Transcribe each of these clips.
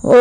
ஓம்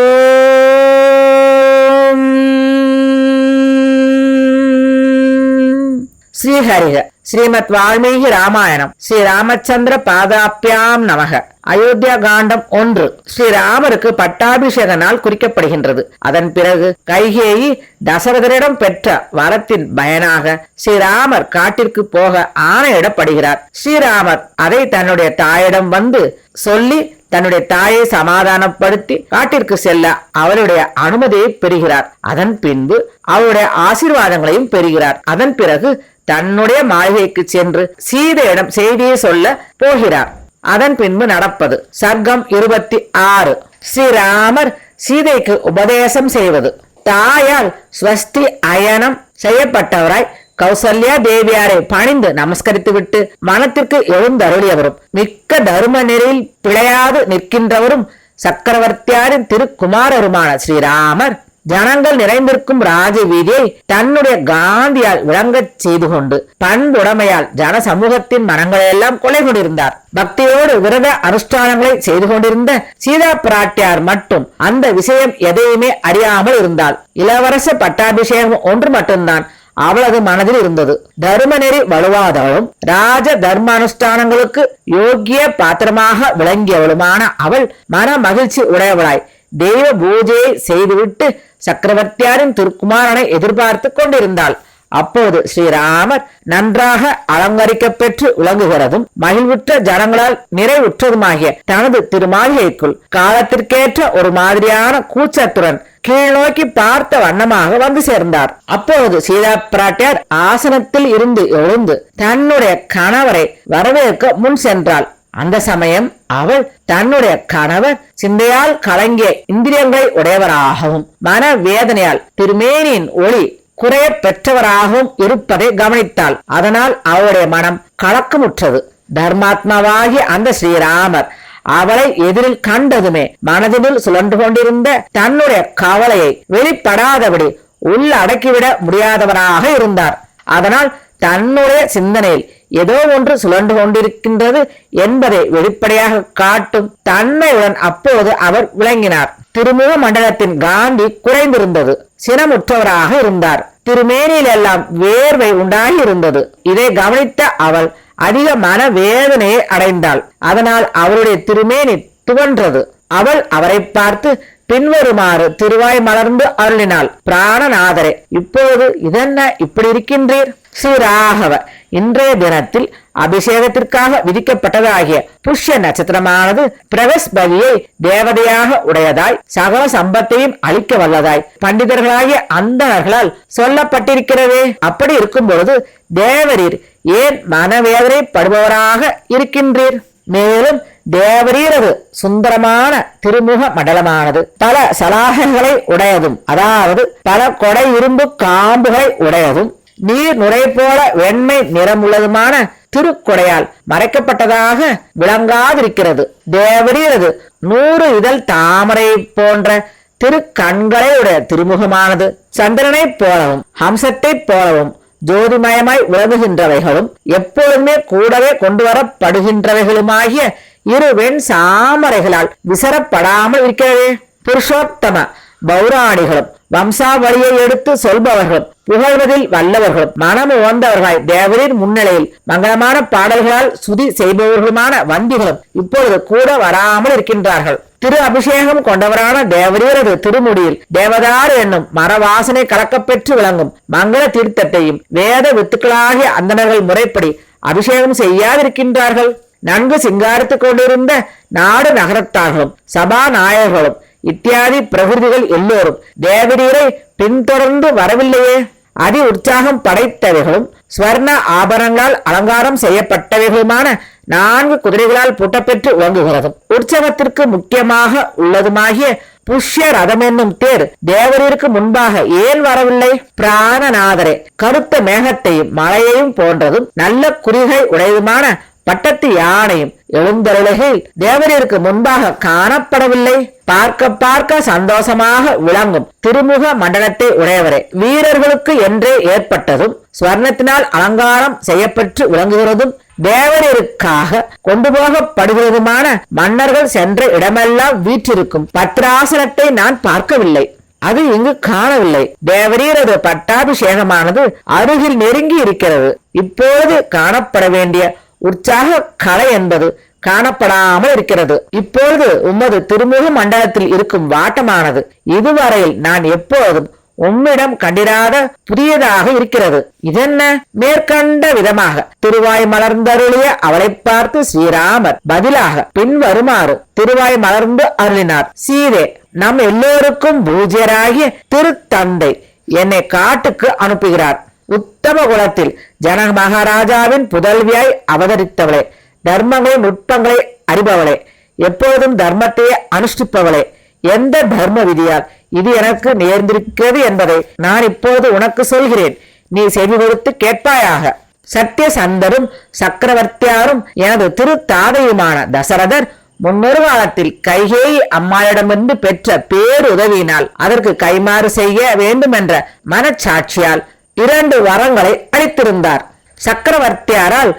ஸ்ரீஹரிக ஸ்ரீமத் வால்மீகி ராமாயணம் ஸ்ரீராமச்சந்திர பாதாப்யாம் நமக. அயோத்தியா காண்டம் 1. ஸ்ரீராமருக்கு பட்டாபிஷேக நாள் குறிக்கப்படுகின்றது. அதன் பிறகு கைகேயி தசரதரிடம் பெற்ற வரத்தின் பயனாக ஸ்ரீராமர் காட்டிற்கு போக ஆணையிடப்படுகிறார். ஸ்ரீராமர் அதை தன்னுடைய தாயிடம் வந்து சொல்லி தன்னுடைய தாயை சமாதானப்படுத்தி காட்டிற்கு செல்ல அவருடைய அனுமதியை பெறுகிறார். அதன் பின்பு அவருடைய ஆசீர்வாதங்களையும் பெறுகிறார். அதன் பிறகு தன்னுடைய மாளிகைக்கு சென்று சீதையிடம் செய்தியை சொல்ல போகிறார். அதன் பின்பு நடப்பது சர்க்கம் 26. ஸ்ரீராமர் சீதைக்கு உபதேசம் செய்வது. தாயால் ஸ்வஸ்தி அயனம் செய்யப்பட்டவராய் கௌசல்யா தேவியாரை பணிந்து நமஸ்கரித்து விட்டு மனத்திற்கு எழுந்தருளியவரும் மிக்க தர்ம நெறியில் பிழையாது நிற்கின்றவரும் சக்கரவர்த்தியாரின் திருக்குமாரருமான ஸ்ரீராமர் ஜனங்கள் நிறைந்திருக்கும் ராஜ வீதியை தன்னுடைய காந்தியால் விளங்கச் செய்து கொண்டு பண்புடைமையால் ஜன சமூகத்தின் மனங்களெல்லாம் கொலை கொண்டிருந்தார். பக்தியோடு விரத அனுஷ்டானங்களை செய்து கொண்டிருந்த சீதா பிராட்டியார் மட்டும் அந்த விஷயம் எதையுமே அறியாமல் இருந்தால். இளவரச பட்டாபிஷேகம் ஒன்று மட்டும்தான் அவளது மனதில் இருந்தது. தர்ம நெறி வலுவாதவளும் ராஜ தர்ம அனுஷ்டானங்களுக்கு யோக்கிய பாத்திரமாக விளங்கியவளுமான அவள் மன மகிழ்ச்சி உடையவளாய் தெய்வ பூஜையை செய்துவிட்டு சக்கரவர்த்தியாரின் திருக்குமாரனை எதிர்பார்த்து கொண்டிருந்தாள். அப்போது ஸ்ரீராமர் நன்றாக அலங்கரிக்க பெற்று விளங்குகிறதும் மகிழ்வுற்ற ஜனங்களால் நிறைவுற்றதுமாகிய தனது திருமாளிகைக்குள் காலத்திற்கேற்ற ஒரு மாதிரியான கூச்சத்துடன் கீழ் நோக்கி பார்த்த வண்ணமாக வந்து சேர்ந்தார். அப்போது சீதா பிராட்டியார் ஆசனத்தில் இருந்து எழுந்து தன்னுடைய கணவரை வரவேற்க முன் சென்றாள். அந்த சமயம் அவள் தன்னுடைய கணவர் சிந்தையால் கலங்கிய இந்திரியங்களை உடையவராகவும் மன வேதனையால் திருமேனியின் ஒளி குறைய பெற்றவராகவும் இருப்பதை கவனித்தாள். அதனால் அவளுடைய மனம் கலக்கமுற்றது. தர்மாத்மாவாகிய அந்த ஸ்ரீராமர் அவளை எதிரில் கண்டதுமே மனதினுள் சுழன்று கொண்டிருந்த தன்னுடைய கவலையை வெளிப்படாதபடி உள்ள அடக்கிவிட முடியாதவராக இருந்தார். அதனால் தன்னுடைய சிந்தனையில் ஏதோ ஒன்று சுழன்று கொண்டிருக்கின்றது என்பதை வெளிப்படையாக காட்டும் தன்மையுடன் அப்போது அவர் விளங்கினார். திருமுக மண்டலத்தின் காந்தி குறைந்திருந்தது. சினமுற்றவராக இருந்தார். திருமேனியில் எல்லாம் வேர்வை உண்டாகி இருந்தது. இதை கவனித்த அவள் அதிக மன வேதனையை அடைந்தாள். அதனால் அவருடைய திருமேனி துவன்றது. அவள் அவரை பார்த்து பின்வருமாறு திருவாய் மலர்ந்து அருளினாள். பிராணநாதரே, இப்போது இதென்ன இப்படி இருக்கின்றீர்? ஸ்ரீராகவ, இன்றைய தினத்தில் அபிஷேகத்திற்காக விதிக்கப்பட்டதாகிய புஷ்ய நட்சத்திரமானது பிரகஸ்பதியை தேவதையாக உடையதாய் சகல சம்பத்தையும் அளிக்க வல்லதாய் பண்டிதர்களாகிய அந்தணர்களால் சொல்லப்பட்டிருக்கிறதே. அப்படி இருக்கும் பொழுது தேவரீர் ஏன் மனவேதனைப்படுபவராக இருக்கின்றீர்? மேலும் தேவரீரது சுந்தரமான திருமுக மண்டலமானது பல சலாகைகளை உடையதும், அதாவது பல கொடை இரும்பு காம்புகளை உடையதும், நீர் நுரை போல வெண்மை நிறமுள்ளதுமான திருக்கொடையால் மறைக்கப்பட்டதாக விளங்காதிருக்கிறது. தேவரீரது 100 இதழ் தாமரை போன்ற திருக்கண்களை உடைய திருமுகமானது சந்திரனை போலவும் ஹம்சத்தை போலவும் ஜோதிமயமாய் விளங்குகின்றவைகளும் எப்பொழுதுமே கூடவே கொண்டு வரப்படுகின்றவைகளுமாகிய 2 வெண் சாமரைகளால் விசரப்படாமல் இருக்கிறதே. புருஷோத்தம பௌராணிகளும் வம்சாவளியை எடுத்து சொல்பவர்களும் புகழ்வதில் வல்லவர்களும் மனம் உவந்தவர்களாய் தேவரின் முன்னிலையில் மங்களமான பாடல்களால் சுதி செய்பவர்களுமான வந்திகளும் இப்பொழுது கூட வராமல் இருக்கின்றார்கள். திரு அபிஷேகம் கொண்டவரான தேவரீரது திருமுடியில் தேவதாறு என்னும் மரவாசனை கலக்கப்பெற்று விளங்கும் மங்கள தீர்த்தத்தையும் வேத வித்துக்களாகிய அந்தணர்கள் முறைப்படி அபிஷேகம் செய்யாதிருக்கின்றார்கள். நன்கு சிங்காரித்துக் கொண்டிருந்த நாடு நகரத்தார்களும் சபாநாயகர்களும் இத்தியாதி பிரகிருதிகள் எல்லோரும் தேவரீரை பின்தொடர்ந்து வரவில்லையே. அதி உற்சாகம் படைத்தவைகளும் ஸ்வர்ண ஆபரணங்களால் அலங்காரம் செய்யப்பட்டவைகளுமான 4 குதிரைகளால் பூட்டப்பெற்று விளங்குகிறதும் உற்சவத்திற்கு முக்கியமாக உள்ளதுமாகிய புஷ்ய ரதம் என்னும் தேர் தேவரீருக்கு முன்பாக ஏன் வரவில்லை? பிராணநாதரே, கருத்த மேகத்தையும் மலையையும் போன்றதும் நல்ல குறிகை உடையதுமான பட்டத்து யானையும் எழுந்தருளையில் தேவரீருக்கு முன்பாக காணப்படவில்லை. பார்க்க பார்க்க சந்தோஷமாக விளங்கும் திருமுக மண்டலத்தை உடையவரே, வீரர்களுக்கு என்றே ஏற்பட்டதும் ஸ்வர்ணத்தினால் அலங்காரம் செய்யப்பட்டு விளங்குகிறதும் தேவரருக்காக கொண்டு போகப்படுகிறதுமான மன்னர்கள் சென்ற இடமெல்லாம் வீற்றிருக்கும் பத்ராசனத்தை நான் பார்க்கவில்லை. அது இங்கு காணவில்லை. தேவரீரது பட்டாபிஷேகமானது அருகில் நெருங்கி இருக்கிறது. இப்போது காணப்பட வேண்டிய உற்சாக கலை என்பது காணப்படாமல் இருக்கிறது. இப்பொழுது உமது திருமுக மண்டலத்தில் இருக்கும் வாட்டமானது இதுவரையில் நான் எப்போதும் உம்மிடம் கண்டிராத புதியதாக இருக்கிறது. இதென்ன? மேற்கண்ட விதமாக திருவாய் மலர்ந்தருளிய அவளை பார்த்து ஸ்ரீராமர் பதிலாக பின்வருமாறு திருவாய் மலர்ந்து அருளினார். சீதே, நம் எல்லோருக்கும் பூஜ்யராகிய திருத்தந்தை என்னை காட்டுக்கு அனுப்புகிறார். உத்தம குலத்தில் ஜனக மகாராஜாவின் புதல்வியாய் அவதரித்தவளே, தர்மங்களை நுட்பங்களை அறிபவளே, எப்பொழுதும் தர்மத்தையே அனுஷ்டிப்பவளே, எந்த தர்ம விதியால் இது எனக்கு நேர்ந்திருக்கிறது என்பதை நான் இப்போது உனக்கு சொல்கிறேன். நீ செவி கொடுத்து கேட்பாயாக. சத்தியசந்தரும் சக்கரவர்த்தியாரும் எனது திருத்தாதையுமான தசரதர் முன்னொரு காலத்தில் கைகேயி அம்மாளிடமிருந்து பெற்ற பேருதவியினால் அதற்கு கைமாறு செய்ய வேண்டும் என்ற மனச்சாட்சியால் 2 வரங்களை அளித்திருந்தார். சக்கரவர்த்தியாரால்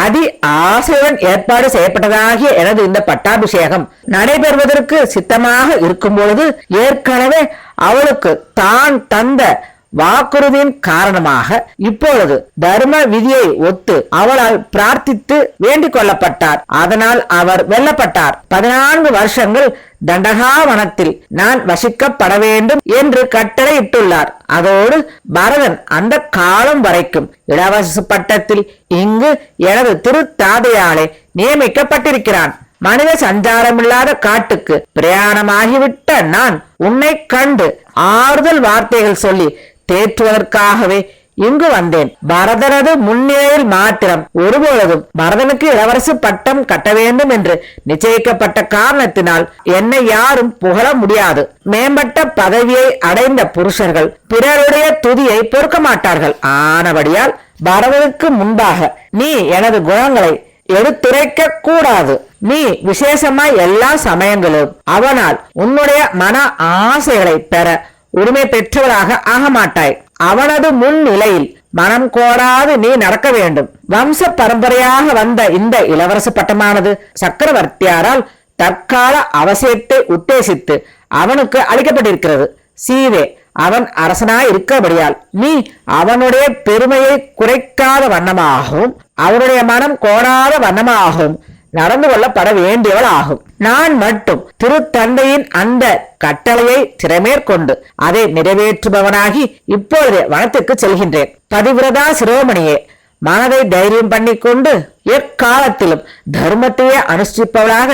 அதி ஆசையுடன் ஏற்பாடு செய்யப்பட்டதாகிய எனது இந்த பட்டாபிஷேகம் நடைபெறுவதற்கு சித்தமாக இருக்கும் பொழுது ஏற்கனவே அவளுக்கு தான் தந்த வாக்குறுதியின் காரணமாக இப்பொழுது தர்ம விதியை ஒத்து அவளால் பிரார்த்தித்து வேண்டிக் கொள்ளப்பட்டார். அதனால் அவர் வெல்லப்பட்டார். 14 வருஷங்கள் தண்டகாவனத்தில் நான் வசிக்கப்பட வேண்டும் என்று கட்டளை இட்டுள்ளார். அதோடு பரதன் அந்த காலம் வரைக்கும் இளவரசு பட்டத்தில் இங்கு எனது திருத்தாதையாலே நியமிக்கப்பட்டிருக்கிறான். மனித சஞ்சாரமில்லாத காட்டுக்கு பிரயாணமாகிவிட்ட நான் உன்னை கண்டு ஆறுதல் வார்த்தைகள் சொல்லி தேற்றுவதற்காகவே இங்கு வந்தேன். பரதனது முன்னிலையில் மாத்திரம் ஒருபொழுதும் பரதனுக்கு இளவரசு பட்டம் கட்ட வேண்டும் என்று நிச்சயிக்கப்பட்ட காரணத்தினால் என்னை யாரும் புகழ முடியாது. மேம்பட்ட பதவியை அடைந்த புருஷர்கள் பிறருடைய துதியை பொறுக்க மாட்டார்கள். ஆனபடியால் பரதனுக்கு முன்பாக நீ எனது குணங்களை எடுத்துரைக்க கூடாது. நீ விசேஷமாய் எல்லா சமயங்களிலும் அவனால் உன்னுடைய மன ஆசைகளை பெற உரிமை பெற்றவராக ஆக மாட்டாய். அவனது முன்னிலையில் மனம் கோடாது நீ நடக்க வேண்டும். வம்ச பரம்பரையாக வந்த இந்த இளவரசு பட்டமானது சக்கரவர்த்தியாரால் தற்கால அவசியத்தை உத்தேசித்து அவனுக்கு அளிக்கப்பட்டிருக்கிறது. சீதே, அவன் அரசனாய் இருக்கபடியால் நீ அவனுடைய பெருமையை குறைக்காத வண்ணமாகவும் அவனுடைய மனம் கோடாத வண்ணமாகவும் நடந்து கொள்ளப்பட வேண்டியவள் ஆகும். நான் மட்டும் திருத்தந்தையின் அந்த கட்டளையை திறமேற்கொண்டு அதை நிறைவேற்றுபவனாகி இப்பொழுது வனத்திற்கு செல்கின்றேன். பதிவிரதா சிரோமணியே, மனதை தைரியம் பண்ணிக்கொண்டு எக்காலத்திலும் தர்மத்தையே அனுஷ்டிப்பவளாக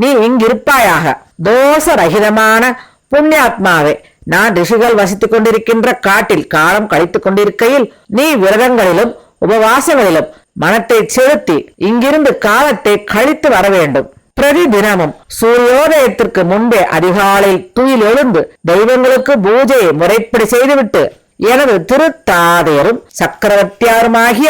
நீ இங்கிருப்பாயாக. தோஷ ரகிதமான புண்ணியாத்மாவே, நான் ரிஷிகள் வசித்துக் கொண்டிருக்கின்ற காட்டில் காலம் கழித்துக் கொண்டிருக்கையில் நீ விரதங்களிலும் உபவாசங்களிலும் மனத்தை செலுத்தி இங்கிருந்து காலத்தை கழித்து வர வேண்டும். பிரதி தினமும் சூரியோதயத்திற்கு முன்பே அதிகாலையில் துயில் எழுந்து தெய்வங்களுக்கு பூஜையை முறைப்படி செய்துவிட்டு எனது திருத்தாதையரும் சக்கரவர்த்தியாருமாகிய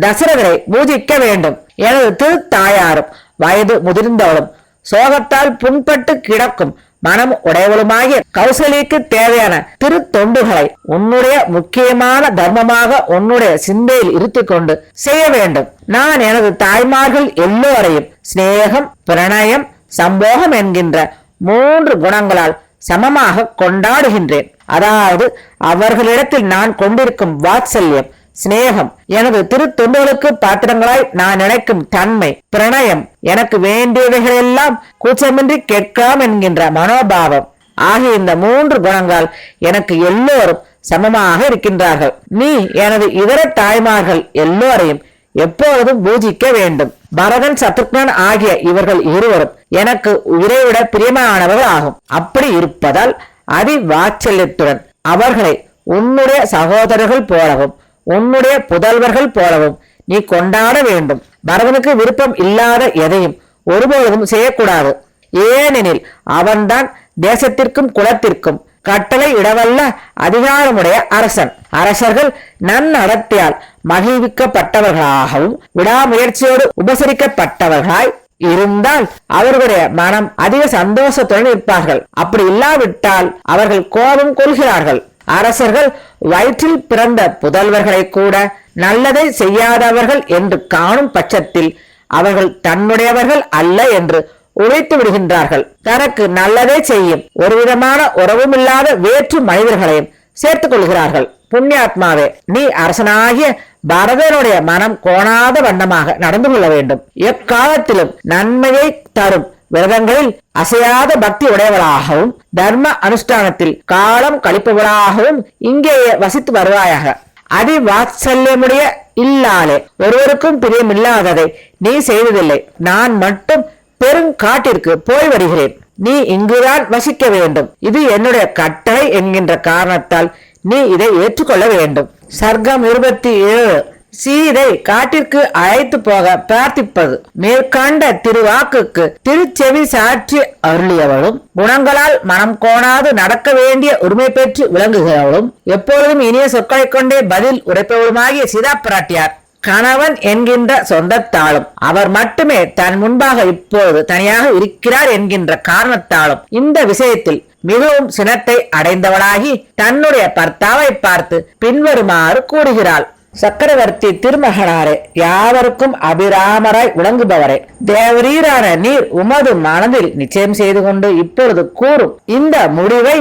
தசரதரை பூஜிக்க வேண்டும். எனது திருத்தாயாரும் வயது முதிர்ந்தவளும் சோகத்தால் புண்பட்டு கிடக்கும் மனம் உடையவளுமாகிய கௌசலிக்கு தேவையான திருத்தொண்டுகளை உன்னுடைய முக்கியமான தர்மமாக உன்னுடைய சிந்தையில் இருத்திக் கொண்டு செய்ய வேண்டும். நான் எனது தாய்மார்கள் எல்லோரையும் சிநேகம், பிரணயம், சம்போகம் என்கின்ற 3 குணங்களால் சமமாக கொண்டாடுகின்றேன். அதாவது அவர்களிடத்தில் நான் கொண்டிருக்கும் வாத்சல்யம், சிநேகம், எனது திருத்தொண்டுகளுக்கு பாத்திரங்களாய் நான் நினைக்கும் தன்மை, பிரணயம், எனக்கு வேண்டியவைகளெல்லாம் கூச்சமின்றி கேட்கலாம் என்கின்ற மனோபாவம் ஆகிய இந்த 3 குணங்கள் எனக்கு எல்லோரும் சமமாக இருக்கின்றார்கள். நீ எனது இதர தாய்மார்கள் எல்லோரையும் எப்பொழுதும் பூஜிக்க வேண்டும். பரதன், சத்ருக்னன் ஆகிய இவர்கள் இருவரும் எனக்கு உயிரை விட பிரியமானவர்கள் ஆகும். அப்படி இருப்பதால் அதி வாத்சல்யத்துடன் அவர்களை உன்னுடைய சகோதரர்கள் போலவும் உன்னுடைய புதல்வர்கள் போலவும் நீ கொண்டாட வேண்டும். பரதனுக்கு விருப்பம் இல்லாத எதையும் ஒருபொழுதும் செய்யக்கூடாது. ஏனெனில் அவன்தான் தேசத்திற்கும் குலத்திற்கும் கட்டளை இடவல்ல அதிகாரமுடைய அரசன். அரசர்கள் நன்னடத்தையால் மகிழ்விக்கப்பட்டவர்களாகவும் விடாமுயற்சியோடு உபசரிக்கப்பட்டவர்களாய் இருந்தால் அவர்களுடைய மனம் அதிக சந்தோஷத்துடன் இருப்பார்கள். அப்படி இல்லாவிட்டால் அவர்கள் கோபம் கொள்கிறார்கள். அரசர்கள் வயிற்றில் பிறந்த புதல்வர்களை கூட நல்லதை செய்யாதவர்கள் என்று காணும் பட்சத்தில் அவர்கள் தன்னுடையவர்கள் அல்ல என்று உழைத்து விடுகின்றார்கள். தனக்கு நல்லதை செய்யும் ஒரு விதமான உறவுமில்லாத வேற்று மனிதர்களையும் சேர்த்துக் கொள்கிறார்கள். புண்ணியாத்மாவே, நீ அரசனாகிய பரதனுடைய மனம் கோணாத வண்ணமாக நடந்து கொள்ள வேண்டும். எக்காலத்திலும் நன்மையை தரும் விரதங்களில் அசையாத பக்தி உடையவளாகவும் தர்ம அனுஷ்டானத்தில் காலம் கழிப்பவளாகவும் இங்கேயே வசித்து வருவாயாக. அதி வாத்சல்யமுடைய இல்லாலே ஒருவருக்கும் பிரியமில்லாததை நீ செய்ததில்லை. நான் மட்டும் பெருங்காட்டிற்கு போய் வருகிறேன். நீ இங்குதான் வசிக்க வேண்டும். இது என்னுடைய கட்டளை என்கின்ற காரணத்தால் நீ இதை ஏற்றுக்கொள்ள வேண்டும். சர்க்கம் 27. சீதை காட்டிற்கு அழைத்து போக பிரார்த்திப்பது. மேற்கண்ட திருவாக்குக்கு திருச்செவி சாற்றி அருளியவளும் குணங்களால் மனம் கோணாது நடக்க வேண்டிய உரிமை பெற்று விளங்குகிறவளும் எப்பொழுதும் இனிய சொற்களை கொண்டே பதில் உரைப்பவளுமாகிய சீதா பிராட்டியார் கணவன் என்கின்ற சொந்தத்தாலும் அவர் மட்டுமே தன் முன்பாக இப்போது தனியாக இருக்கிறார் என்கின்ற காரணத்தாலும் இந்த விஷயத்தில் மிகவும் சினத்தை அடைந்தவளாகி தன்னுடைய பர்த்தாவை பார்த்து பின்வருமாறு கூறுகிறாள். சக்கரவர்த்தி திருமகனாரே, யாவருக்கும் அபிராமராய் விளங்குபவரே, தேவரீரான நீர் உமது மனதில் நிச்சயம் செய்து கொண்டு இப்பொழுது கூறும் இந்த முடிவை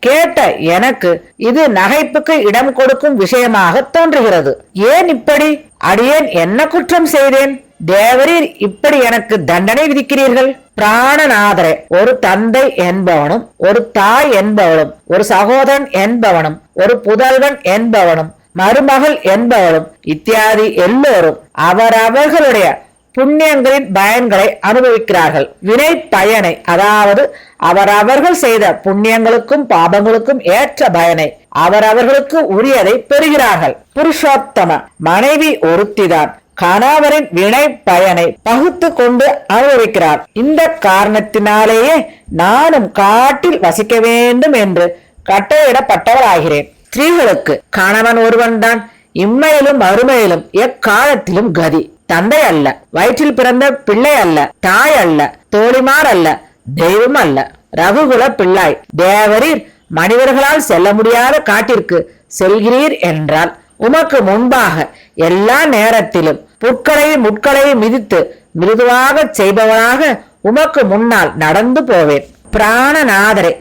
கேட்ட எனக்கு இது நகைப்புக்கு இடம் கொடுக்கும் விஷயமாக தோன்றுகிறது. ஏன் இப்படி? அடியேன் என்ன குற்றம் செய்தேன்? தேவரீர் இப்படி எனக்கு தண்டனை விதிக்கிறீர்கள்? பிராணநாதரே, ஒரு தந்தை என்பவனும் ஒரு தாய் என்பவனும் ஒரு சகோதரன் என்பவனும் ஒரு புதல்வன் என்பவனும் மருமகள் என்பவளும் இத்தியாதி எல்லோரும் அவரவர்களுடைய புண்ணியங்களின் பயன்களை அனுபவிக்கிறார்கள். வினை பயனை, அதாவது அவரவர்கள் செய்த புண்ணியங்களுக்கும் பாபங்களுக்கும் ஏற்ற பயனை அவரவர்களுக்கு உரியதை பெறுகிறார்கள். புருஷோத்தம மனைவி ஒருத்திதான் கணவரின் வினை பயனை பகுத்து கொண்டு அனுபவிக்கிறார். இந்த காரணத்தினாலேயே நானும் காட்டில் வசிக்க வேண்டும் என்று கட்டளையிடப்பட்டவளாகிறேன். ஸ்திரீகளுக்கு கணவன் ஒருவன் தான் இம்மையிலும் மறுமையிலும் எக்காலத்திலும் கதி. தந்தை அல்ல, வயிற்றில் பிறந்த பிள்ளை அல்ல, தாய் அல்ல, தோழிமார் அல்ல, தெய்வம் அல்ல. ரகுகுல பிள்ளாய் தேவரீர் மனிதர்களால் செல்ல முடியாத காட்டிற்கு செல்கிறீர் என்றால் உமக்கு முன்பாக எல்லா நேரத்திலும் புட்களையும் முட்களையும் மிதித்து மிருதுவாக செய்பவனாக உமக்கு முன்னால் நடந்து போவேன். பிராணநாதரே,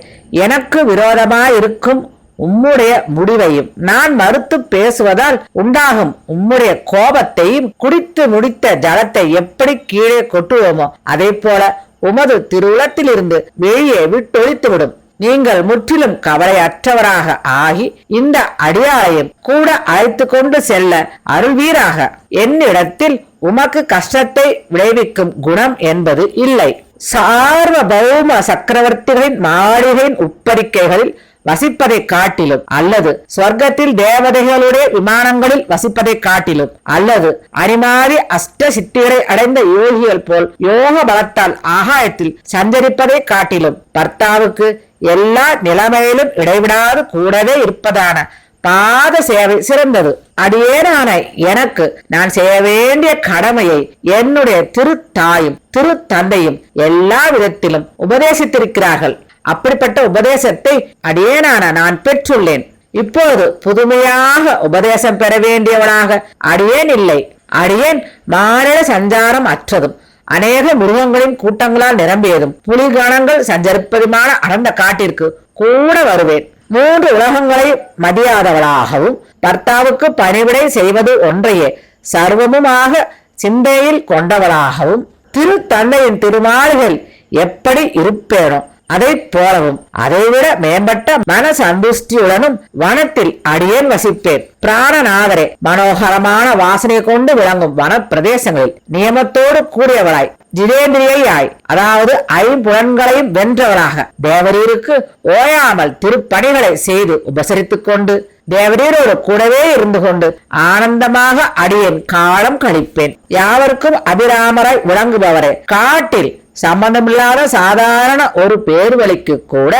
எனக்கு விரோதமாயிருக்கும் உம்முடைய முடிவையும் நான் மறுத்து பேசுவதால் உண்டாகும் உம்முடைய கோபத்தையும் குடித்து முடித்த ஜலத்தை எப்படி கீழே கொட்டுவோமோ அதே போல உமது திருவுளத்திலிருந்து வெளியே விட்டொழித்துவிடும். நீங்கள் முற்றிலும் கவலையற்றவராக ஆகி இந்த அடியாரையும் கூட அழைத்து கொண்டு செல்ல அருள்வீராக. என்னிடத்தில் உமக்கு கஷ்டத்தை விளைவிக்கும் குணம் என்பது இல்லை. சார்வபௌம சக்கரவர்த்திகளின் மாளிகையின் உட்பரிக்கைகளில் வசிப்பதை காட்டிலும் அல்லது சொர்க்கத்தில் தேவதைகளுடைய விமானங்களில் வசிப்பதை காட்டிலும் அல்லது அரிமாதி அஷ்ட சித்திகளை அடைந்த யோகிகள் போல் யோக பலத்தால் ஆகாயத்தில் சஞ்சரிப்பதை காட்டிலும் பர்த்தாவுக்கு எல்லா நிலைமையிலும் இடைவிடாது கூடவே இருப்பதான பாத சேவை சிறந்தது. அடியேனான எனக்கு நான் செய்ய வேண்டிய கடமையை என்னுடைய திருத்தாயும் திருத்தந்தையும் எல்லா விதத்திலும் உபதேசித்திருக்கிறார்கள். அப்படிப்பட்ட உபதேசத்தை அடியேனான நான் பெற்றுள்ளேன். இப்போது புதுமையாக உபதேசம் பெற வேண்டியவனாக அடியேன் இல்லை. அடியேன் மாநில சஞ்சாரம் அற்றதும் அநேக மிருகங்களின் கூட்டங்களால் நிரம்பியதும் புலிகணங்கள் சஞ்சரிப்பதுமான அடர்ந்த காட்டிற்கு கூட வருவேன். 3 உலகங்களை மதியாதவளாகவும் பர்த்தாவுக்கு பணிவிடை செய்வது ஒன்றையே சர்வமுமாக சிந்தையில் கொண்டவளாகவும் திருத்தந்தையின் திருமாளிகள் எப்படி இருப்பேனோ அதை போலவும் அதைவிட மேம்பட்ட மன சந்துஷ்டியுடனும் வனத்தில் அடியேன் வசிப்பேன். பிராணநாதரே, மனோகரமான வாசனை கொண்டு விளங்கும் வன பிரதேசங்களில் நியமத்தோடு கூடியவளாய் ஜிதேந்திரியாய், அதாவது 5 புலன்களையும் வென்றவராக தேவரீருக்கு ஓயாமல் திருப்பணிகளை செய்து உபசரித்துக் கொண்டு தேவரீரோடு கூடவே இருந்து கொண்டு ஆனந்தமாக அடியேன் காலம் கழிப்பேன். யாவருக்கும் அபிராமராய் விளங்குபவரே, காட்டில் சம்பந்தமில்லாத சாதாரண ஒரு பேர்வழிக்கு கூட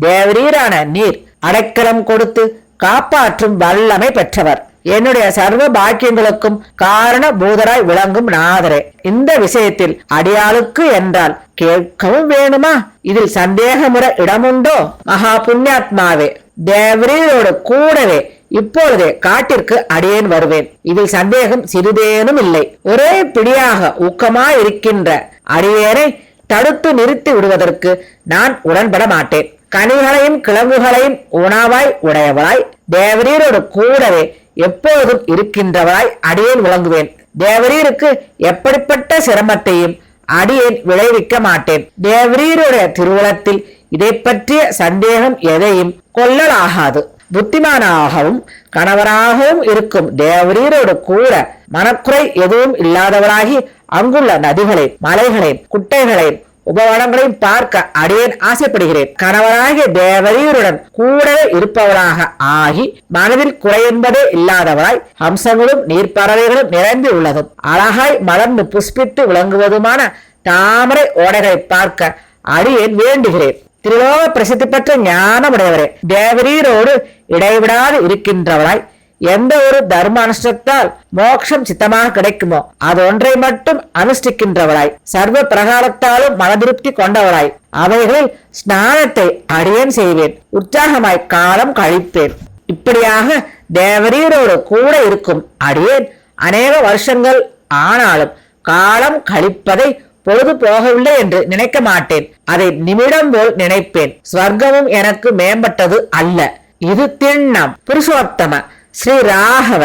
தேவரீரான நீர் அடைக்கலம் கொடுத்து காப்பாற்றும் வல்லமை பெற்றவர். என்னுடைய சர்வ பாக்கியங்களுக்கும் காரண பூதராய் விளங்கும் நாதரே, இந்த விஷயத்தில் அடியாளுக்கு என்றால் கேட்கவும் வேணுமா? இதில் சந்தேகமுற இடமுண்டோ? மகா புண்ணியாத்மாவே, தேவரீரோடு கூடவே இப்பொழுதே காட்டிற்கு அடியேன் வருவேன். இதில் சந்தேகம் சிறிதேனும் இல்லை. ஒரே பிடியாக ஊக்கமாயிருக்கின்ற அடியேனை தடுத்து நிறுத்தி விடுவதற்கு நான் உடன்பட மாட்டேன். கனிகளையும் கிழங்குகளையும் உணவாய் உடையவளாய் தேவரீரோடு கூடவே எப்போதும் இருக்கின்றவளாய் அடியேன் விளங்குவேன். தேவரீருக்கு எப்படிப்பட்ட சிரமத்தையும் அடியேன் விளைவிக்க மாட்டேன். தேவரீருடைய திருவுளத்தில் இதை பற்றிய சந்தேகம் எதையும் கொள்ளலாகாது. புத்திமானாகவும் கணவராகவும் இருக்கும் தேவரீரோடு கூட மனக்குறை எதுவும் இல்லாதவராகி அங்குள்ள நதிகளையும் மலைகளையும் குட்டைகளையும் உபவனங்களையும் பார்க்க அடியேன் ஆசைப்படுகிறேன். கணவராகிய தேவரீருடன் கூடவே இருப்பவராக ஆகி மனதில் குறை என்பதே இல்லாதவராய் ஹம்சங்களும் நீர்ப்பறவைகளும் நிறைந்து உள்ளதும் அழகாய் மலர்ந்து புஷ்பித்து விளங்குவதுமான தாமரை ஓடைகளை பார்க்க அடியேன் வேண்டுகிறேன். திரிலோக பிரசித்தி பெற்ற ஞானமுடையவரே, தேவரீரோடு இடைவிடாது இருக்கின்றவராய் எந்த ஒரு தர்ம அனுஷ்டத்தால் மோட்சம் சித்தமாக கிடைக்குமோ அது ஒன்றை மட்டும் அனுஷ்டிக்கின்றவராய் சர்வ பிரகாரத்தாலும் மனதிருப்தி கொண்டவராய் அவைகளில் ஸ்நானத்தை அடியேன் செய்வேன். உற்சாகமாய் காலம் கழிப்பேன். இப்படியாக தேவரீரோடு கூட இருக்கும் அடியேன் அநேக வருஷங்கள் ஆனாலும் காலம் கழிப்பதை பொழுது போகவில்லை என்று நினைக்க மாட்டேன். அதை நிமிடம் போல் நினைப்பேன். ஸ்வர்க்கமும் எனக்கு மேம்பட்டது அல்ல. இது திண்ணம் புருஷோத்தம ஸ்ரீ ராகவ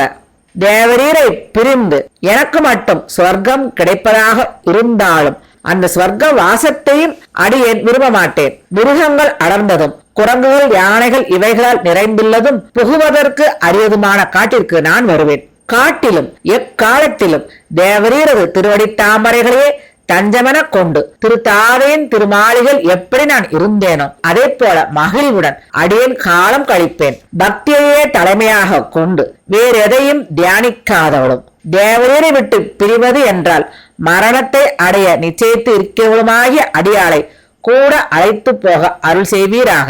தேவரீரை பிரிந்து எனக்கு மட்டும் ஸ்வர்க்கம் கிடைப்பதாக இருந்தாலும் அந்த ஸ்வர்க்க வாசத்தையும் அடியேன் விரும்ப மாட்டேன். மிருகங்கள் அடர்ந்ததும் குரங்குகள் யானைகள் இவைகளால் நிறைந்துள்ளதும் புகுவதற்கு அரியதுமான காட்டிற்கு நான் வருவேன். காட்டிலும் எக்காலத்திலும் தேவரீரது திருவடி தாமரைகளையே தஞ்சமென கொண்டு திருத்தாதையின் திருமாளிகள் எப்படி நான் இருந்தேனோ அதே போல மகிழ்வுடன் அடியேன் காலம் கழிப்பேன். பக்தியையே தலைமையாக கொண்டு வேறு எதையும் தியானிக்காதவளும் தேவரீரை விட்டு பிரிவது என்றால் மரணத்தை அடைய நிச்சயித்து இருக்கிறவளுமாகிய அடியாளை கூட அழைத்து போக அருள் செய்வீராக.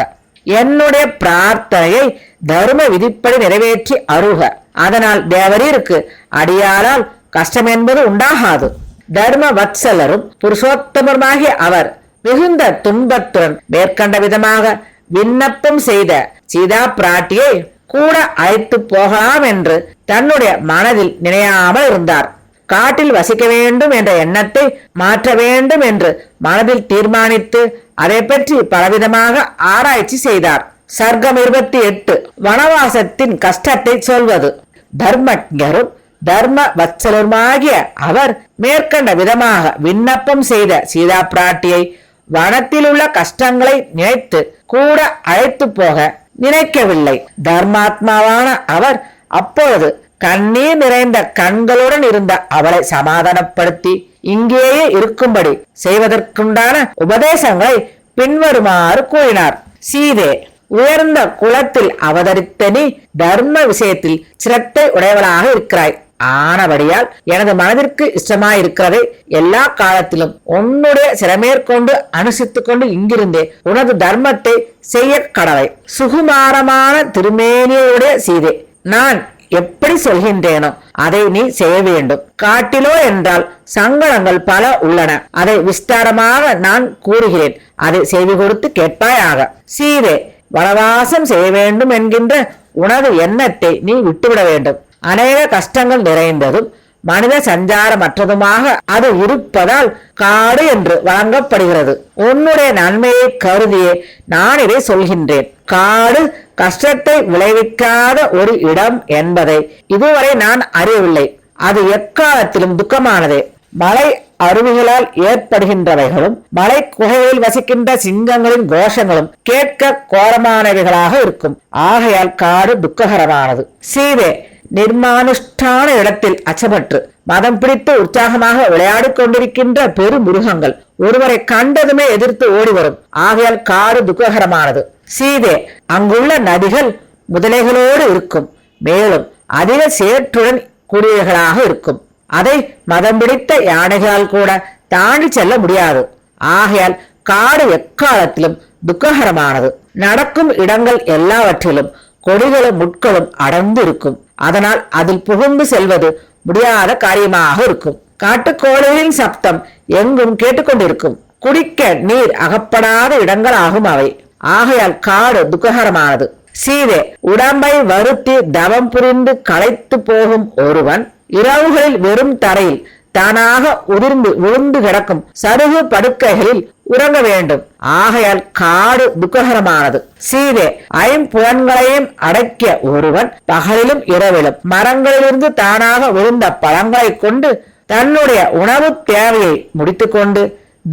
என்னுடைய பிரார்த்தனையை தர்ம விதிப்படி நிறைவேற்றி அருக. அதனால் தேவரீருக்கு அடியாளால் கஷ்டம் என்பது உண்டாகாது. தர்ம வத்சலரும் புருஷோத்தமருமாகிய அவர் மிகுந்த துன்பத்துடன் மேற்கண்ட விதமாக விண்ணப்பம் செய்த சீதா பிராட்டியை கூட அழைத்து போகலாம் என்று தன்னுடைய மனதில் நினையாமல் இருந்தார். காட்டில் வசிக்க வேண்டும் என்ற எண்ணத்தை மாற்ற வேண்டும் என்று மனதில் தீர்மானித்து அதை பற்றி பலவிதமாக ஆராய்ச்சி செய்தார். சர்க்கம் 28 வனவாசத்தின் கஷ்டத்தை சொல்வது. தர்மஜரும் தர்ம வத்சலருமாகிய அவர் மேற்கண்ட விதமாக விண்ணப்பம் செய்த சீதா பிராட்டியை வனத்தில் உள்ள கஷ்டங்களை நினைத்து கூட அழைத்து போக நினைக்கவில்லை. தர்மாத்மாவான அவர் அப்பொழுது கண்ணீர் நிறைந்த கண்களுடன் இருந்த அவளை சமாதானப்படுத்தி இங்கேயே இருக்கும்படி செய்வதற்குண்டான உபதேசங்களை பின்வருமாறு கூறினார். சீதே, உயர்ந்த குலத்தில் அவதரித்த நீ தர்ம விஷயத்தில் சிரத்தை உடையவளாக இருக்கிறாய். ஆனபடியால் எனது மனதிற்கு இஷ்டமாயிருக்கிறதை எல்லா காலத்திலும் உன்னுடைய சிறமேற்கொண்டு அனுசித்துக் கொண்டு இங்கிருந்தே உனது தர்மத்தை செய்ய கடவை. சுகுமாரமான திருமேனியுடைய சீதே, நான் எப்படி சொல்கின்றேனோ அதை நீ செய்ய வேண்டும். காட்டிலோ என்றால் சங்கடங்கள் பல உள்ளன. அதை விஸ்தாரமாக நான் கூறுகிறேன். அதை செய்து கொடுத்து கேட்பாயாக. சீதே, வனவாசம் செய்ய வேண்டும் என்கின்ற உனது எண்ணத்தை நீ விட்டுவிட வேண்டும். அநேக கஷ்டங்கள் நிறைந்ததும் மனித சஞ்சாரமற்றதுமாக அது இருப்பதால் காடு என்று வழங்கப்படுகிறது. உன்னுடைய நன்மையை கருதியே நான் இதை சொல்கின்றேன். காடு கஷ்டத்தை விளைவிக்காத ஒரு இடம் என்பதை இதுவரை நான் அறியவில்லை. அது எக்காலத்திலும் துக்கமானதே. மலை அருவிகளால் ஏற்படுகின்றவைகளும் மலை குகைகளில் வசிக்கின்ற சிங்கங்களின் கோஷங்களும் கேட்க கோரமானவைகளாக இருக்கும். ஆகையால் காடு துக்ககரமானது. சீதே, நிர்மானுஷ்டான இடத்தில் அச்சமற்று மதம் பிடித்து உற்சாகமாக விளையாடி கொண்டிருக்கின்ற பெரு மிருகங்கள் ஒருவரை கண்டதுமே எதிர்த்து ஓடி வரும். ஆகையால் காடு துக்ககரமானது. சீதே, அங்குள்ள நதிகள் முதலைகளோடு இருக்கும். மேலும் அதிக சேற்றுடன் கூடியவைகளாக இருக்கும். அதை மதம் பிடித்த யானைகளால் கூட தாண்டி செல்ல முடியாது. ஆகையால் காடு எக்காலத்திலும் துக்ககரமானது. நடக்கும் இடங்கள் எல்லாவற்றிலும் கொடிகளும் முட்களும் அடர்ந்து இருக்கும். அதனால் அதில் புகுந்து செல்வது முடியாத காரியமாக இருக்கும். காட்டுக்கோழிகளின் சப்தம் எங்கும் கேட்டுக்கொண்டிருக்கும். குடிக்க நீர் அகப்படாத இடங்கள் ஆகும் அவை. ஆகையால் காடு துக்ககரமானது. சீதே, உடம்பை வருத்தி தவம் புரிந்து களைத்து போகும் ஒருவன் இரவுகளில் வெறும் தரையில் தானாக உதிர்ந்து விழுந்து கிடக்கும் சருகு படுக்கைகளில் உறங்க வேண்டும். ஆகையால் காடு துக்ககரமானது. சீதே, ஐம்புலன்களையும் அடக்கிய ஒருவன் பகலிலும் இரவிலும் மரங்களிலிருந்து தானாக விழுந்த பழங்களை கொண்டு தன்னுடைய உணவு தேவையை முடித்துக்கொண்டு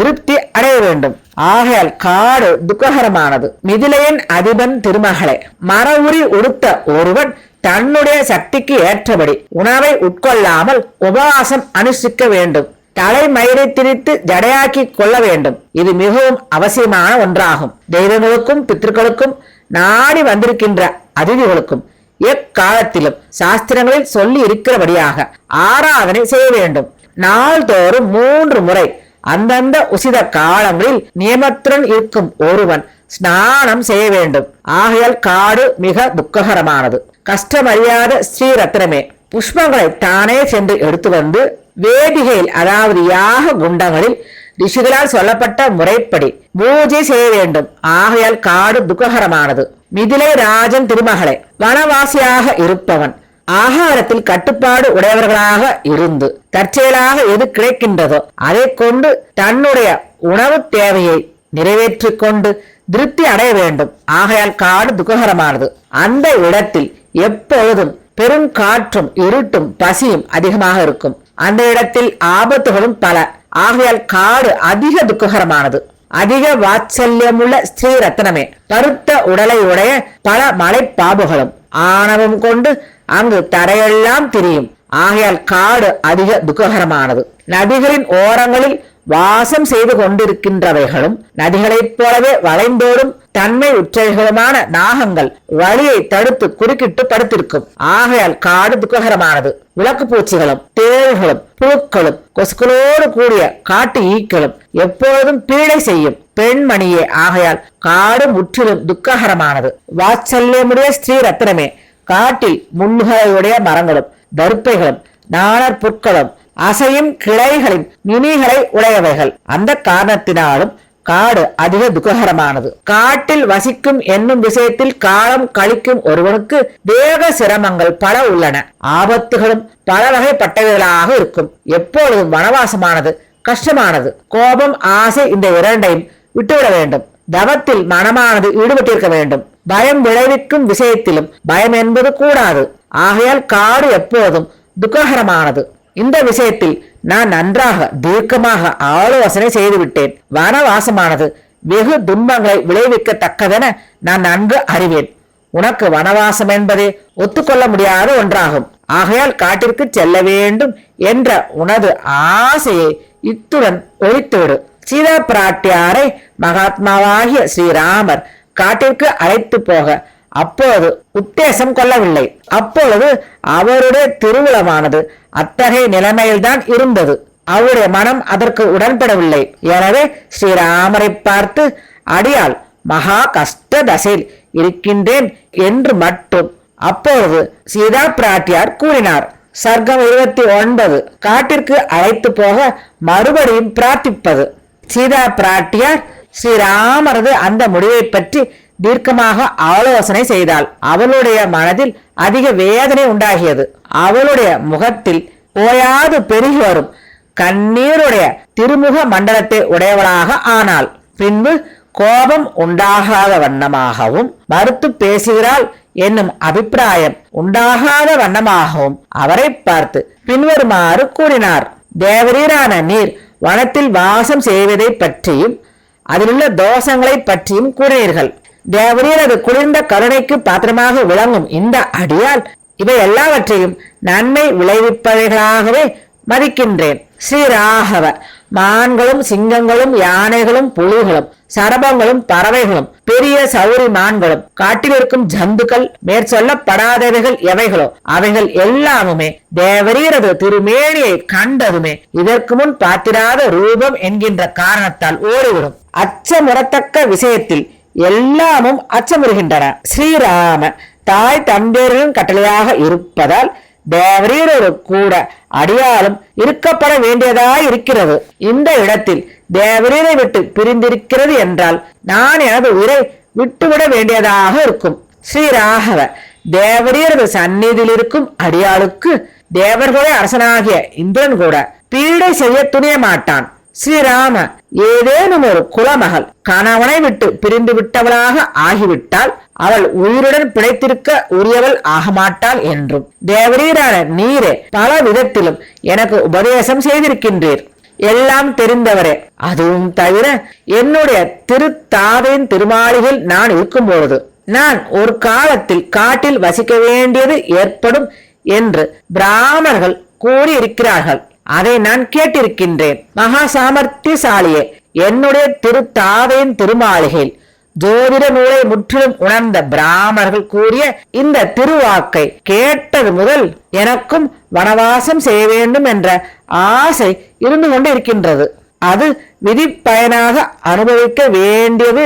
திருப்தி அடைய வேண்டும். ஆகையால் காடு துக்ககரமானது. மிதிலையின் அதிபன் திருமகளே, மர உரி உடுத்த ஒருவன் தன்னுடைய சக்திக்கு ஏற்றபடி உணவை உட்கொள்ளாமல் உபவாசம் அனுஷ்டிக்க வேண்டும். தலைமயிரை திரித்து ஜடையாக்கி கொள்ள வேண்டும். இது மிகவும் அவசியமான ஒன்றாகும். தெய்வங்களுக்கும் பித்திருக்களுக்கும் நாடி வந்திருக்கின்ற அதிதிகளுக்கும் எக்காலத்திலும் சாஸ்திரங்களில் சொல்லி இருக்கிறபடியாக ஆராதனை செய்ய வேண்டும். நாள்தோறும் 3 முறை அந்தந்த உசித காலங்களில் நியமத்துடன் இருக்கும் ஒருவன் ஸ்நானம் செய்ய வேண்டும். ஆகையால் காடு மிக துக்ககரமானது. கஷ்டமறியாத ஸ்ரீரத்னமே, புஷ்பங்களை தானே சென்று எடுத்து வந்து வேதிகையில் அதாவது யாக குண்டங்களில் ரிஷிகளால் சொல்லப்பட்ட முறைப்படி பூஜை செய்ய வேண்டும். ஆகையால் காடு துக்ககரமானது. மிதிலை ராஜன் திருமகளே, வனவாசியாக இருப்பவன் ஆகாரத்தில் கட்டுப்பாடு உடையவர்களாக இருந்து தற்செயலாக எது கிடைக்கின்றதோ அதை கொண்டு தன்னுடைய உணவு தேவையை நிறைவேற்றிக் கொண்டு திருப்தி அடைய வேண்டும். ஆகையால் காடு துக்ககரமானது. அந்த இடத்தில் எப்பொழுதும் பெருங்காற்றும் இருட்டும் பசியும் அதிகமாக இருக்கும். அந்த இடத்தில் ஆபத்துகளும் பல. ஆகையால் காடு அதிக துக்ககரமானது. அதிக வாத்சல்யமுள்ள ஸ்ரீ ரத்னமே, பருத்த உடலை உடைய பல மலைப்பாம்புகளும் ஆணவம் கொண்டு அங்கு தரையெல்லாம் திரியும். ஆகையால் காடு அதிக துக்ககரமானது. நதிகளின் ஓரங்களில் வாசம் செய்து கொண்டிருக்கின்றவைகளும் நதிகளைப் போலவே வளைந்தோடும் தன்மை உற்றவைகளுமான நாகங்கள் வழியை தடுத்து குறுக்கிட்டு படுத்திருக்கும். ஆகையால் காடு துக்ககரமானது. விளக்கு பூச்சிகளும் தேள்களும் புழுக்களும் கொசுக்களோடு கூடிய காட்டு ஈக்களும் எப்போதும் பீடை செய்யும். பெண்மணியே, ஆகையால் காடு முற்றிலும் துக்ககரமானது. வாத்சல்யமுடைய ஸ்ரீ ரத்னமே, காட்டில் முள்ளுகளையுடைய மரங்களும் தருப்பைகளும் நாணர் புற்களும் அசையும் கிளைகளின் நுனிகளை உடையவைகள். அந்த காரணத்தினாலும் காடு அதிக துக்ககரமானது. காட்டில் வசிக்கும் என்னும் விஷயத்தில் காலம் கழிக்கும் ஒருவனுக்கு தேக சிரமங்கள் பல உள்ளன. ஆபத்துகளும் பல வகைப்பட்டவைகளாக இருக்கும். எப்பொழுதும் வனவாசமானது கஷ்டமானது. கோபம், ஆசை இந்த இரண்டையும் விட்டுவிட வேண்டும். தவத்தில் மனமானது ஈடுபட்டிருக்க வேண்டும். பயம் விளைவிக்கும் விஷயத்திலும் பயம் என்பது கூடாது. ஆகையால் காடு எப்போதும் துக்ககரமானது. இந்த விஷயத்தில் நான் நன்றாக தீர்க்கமாக ஆலோசனை செய்துவிட்டேன். வனவாசமானது வெகு துன்பங்களை விளைவிக்கத்தக்கதென நான் நன்கு அறிவேன். உனக்கு வனவாசம் என்பதே ஒத்துக்கொள்ள முடியாத ஒன்றாகும். ஆகையால் காட்டிற்கு செல்ல வேண்டும் என்ற உனது ஆசையை இத்துடன் ஒழித்துவிடு. சீதா பிராட்டியாரை மகாத்மாவாகிய ஸ்ரீராமர் காட்டிற்கு அழைத்து போக அப்போது உத்தேசம் கொள்ளவில்லை. அப்பொழுது அவருடைய திருவுளமானது அத்தகைய நிலைமையில்தான் இருந்தது. அவருடைய மனம் அதற்கு உடன்படவில்லை. எனவே ஸ்ரீராமரை பார்த்து, அடியால் மகா கஷ்ட தசையில் இருக்கின்றேன் என்று மட்டும் அப்பொழுது சீதா பிராட்டியார் கூறினார். சர்க்கம் 29. காட்டிற்கு அழைத்து போக மறுபடியும் பிரார்த்திப்பது. சீதா பிராட்டியார் ஸ்ரீராமரது அந்த முடிவை பற்றி தீர்க்கமாக ஆலோசனை செய்தாள். அவளுடைய மனதில் அதிக வேதனை உண்டாகியது. அவளுடைய முகத்தில் ஓயாது பெருகி வரும் கண்ணீருடைய திருமுக மண்டலத்தை உடையவளாக ஆனாள். பின்பு கோபம் உண்டாகாத வண்ணமாகவும் மறுத்து பேசுகிறாள் என்னும் அபிப்பிராயம் உண்டாகாத வண்ணமாகவும் அவரை பார்த்து பின்வருமாறு கூறினார். தேவரீரான நீர் வனத்தில் வாசம் செய்வதை பற்றியும் அதிலுள்ள தோஷங்களை பற்றியும் கூறினீர்கள். தேவரீரது குளிர்ந்த கருணைக்கு பாத்திரமாக விளங்கும் இந்த அடியால் இவை எல்லாவற்றையும் நன்மை விளைவிப்பவைகளாகவே மதிக்கின்றேன். ஸ்ரீராகவ, மான்களும் சிங்கங்களும் யானைகளும் புலிகளும் சரபங்களும் பறவைகளும் பெரிய சௌரி மான்களும் காட்டில் இருக்கும் ஜந்துக்கள் மேற்சொல்லப்படாதவைகள் எவைகளோ அவைகள் எல்லாமுமே தேவரீரது திருமேனியை கண்டதுமே இதற்கு முன் பார்த்திராத ரூபம் என்கின்ற காரணத்தால் ஓடிவிடும். அச்சமுறத்தக்க விஷயத்தில் எல்லாமும் அச்சமுறுகின்றன. ஸ்ரீராம தாய் தந்தையரின் கட்டளையாக இருப்பதால் தேவரீரோடு கூட அடியாலும் இருக்கப்பட வேண்டியதாய் இருக்கிறது. இந்த இடத்தில் தேவரீரை விட்டு பிரிந்திருக்கிறது என்றால் நான் எனது உயிரை விட்டுவிட வேண்டியதாக இருக்கும். ஸ்ரீராகவ தேவரீரது சந்நிதியில் இருக்கும் அடியாளுக்கு தேவர்களுடைய அரசனாகிய இந்திரன் கூட பீடை செய்ய துணிய மாட்டான். ஸ்ரீராம ஏதேனும் ஒரு குலமகள் கணவனை விட்டு பிரிந்து விட்டவளாக ஆகிவிட்டால் அவள் உயிருடன் பிழைத்திருக்க உரியவள் ஆக மாட்டாள் என்றும் தேவரீரான நீரே பல விதத்திலும் எனக்கு உபதேசம் செய்திருக்கின்றீர். எல்லாம் தெரிந்தவரே. அதுவும் தவிர என்னுடைய திருத்தாதையின் திருமாளிகையில் நான் இருக்கும் பொழுது நான் ஒரு காலத்தில் காட்டில் வசிக்க வேண்டியது ஏற்படும் என்று பிராமணர்கள் கூறியிருக்கிறார்கள். அதை நான் கேட்டிருக்கின்றேன். மகா சாமர்த்தியசாலியே, என்னுடைய திருத்தாதையின் திருமாளிகையில் ஜோதிட நூலை முற்றிலும் உணர்ந்த பிராமணர்கள் கூறிய இந்த திருவாக்கை கேட்டது முதல் எனக்கும் வனவாசம் செய்ய வேண்டும் என்ற ஆசை இருந்து கொண்டு இருக்கின்றது. அது விதி பயனாக அனுபவிக்க வேண்டியது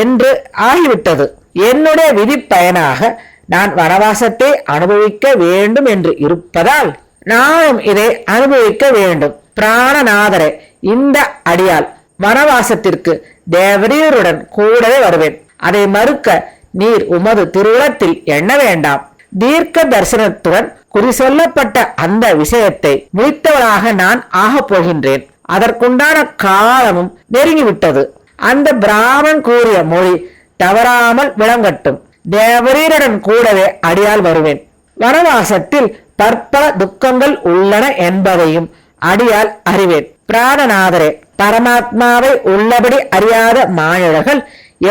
என்று ஆகிவிட்டது. என்னுடைய விதி பயனாக நான் வனவாசத்தை அனுபவிக்க வேண்டும் என்று இருப்பதால் நானும் இதை அனுபவிக்க வேண்டும். பிராணநாதரே, இந்த அடியால் வனவாசத்திற்கு தேவரீருடன் கூடவே வருவேன். அதை மறுக்க நீர் உமது திருவுளத்தில் எண்ண வேண்டாம். தீர்க்க தரிசனத்துடன் குறி சொல்லப்பட்ட அந்த விஷயத்தை முடித்தவளாக நான் ஆகப் போகின்றேன். அதற்குண்டான காலமும் நெருங்கிவிட்டது. அந்த பிராமணன் கூறிய மொழி தவறாமல் விளங்கட்டும். தேவரீருடன் கூடவே அடியால் வருவேன். வனவாசத்தில் பற்பல துக்கங்கள் உள்ளன என்பதையும் அடியால் அறிவேன். பிராணநாதரே, பரமாத்மாவை உள்ளபடி அறியாத மானிடர்கள்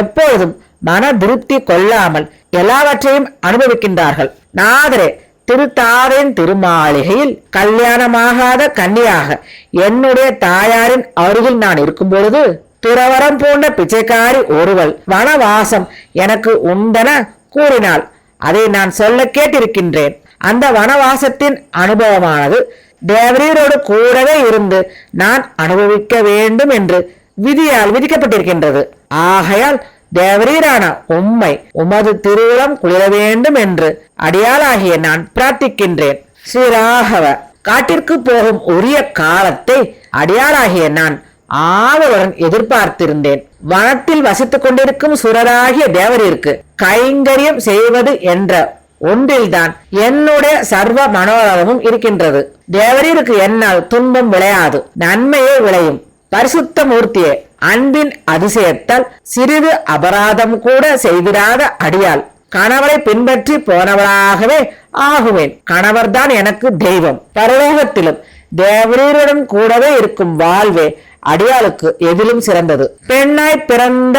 எப்பொழுதும் மன திருப்தி கொள்ளாமல் எல்லாவற்றையும் அனுபவிக்கின்றார்கள். நாதரே, திருத்தாதையின் திருமாளிகையில் கல்யாணமாகாத கன்னியாக என்னுடைய தாயாரின் அருகில் நான் இருக்கும் பொழுது துறவரம் போன்ற பிச்சைக்காரி ஒருவள் வனவாசம் எனக்கு உண்டென கூறினாள். அதை நான் சொல்ல கேட்டிருக்கின்றேன். அந்த வனவாசத்தின் அனுபவமானது தேவரீரோடு கூடவே இருந்து நான் அனுபவிக்க வேண்டும் என்று விதியால் விதிக்கப்பட்டிருக்கின்றது. ஆகையால் தேவரீரான உம்மை உமது திருவுளம் குளிர வேண்டும் என்று அடியாளாகிய நான் பிரார்த்திக்கின்றேன். ஸ்ரீராகவ, காட்டிற்கு போகும் உரிய காலத்தை அடியாளாகிய நான் ஆவலுடன் எதிர்பார்த்திருந்தேன். வனத்தில் வசித்துக் கொண்டிருக்கும் சுரராகிய தேவரீருக்கு கைங்கரியம் செய்வது என்ற ஒன்றில்தான் என்னுடைய சர்வ மனோரமும் இருக்கின்றது. தேவரீருக்கு என்னால் துன்பம் விளையாது, நன்மையே விளையும். பரிசுத்த மூர்த்தியே, அன்பின் அதிசயத்தால் சிறிது அபராதம் கூட செய்திராத அடியால் கணவரை பின்பற்றி போனவளாகவே ஆகுவேன். கணவர்தான் எனக்கு தெய்வம். பரலோகத்திலும் தேவரீருடன் கூடவே இருக்கும் வாழ்வே அடியாளுக்கு எதிலும் சிறந்தது. பெண்ணாய் பிறந்த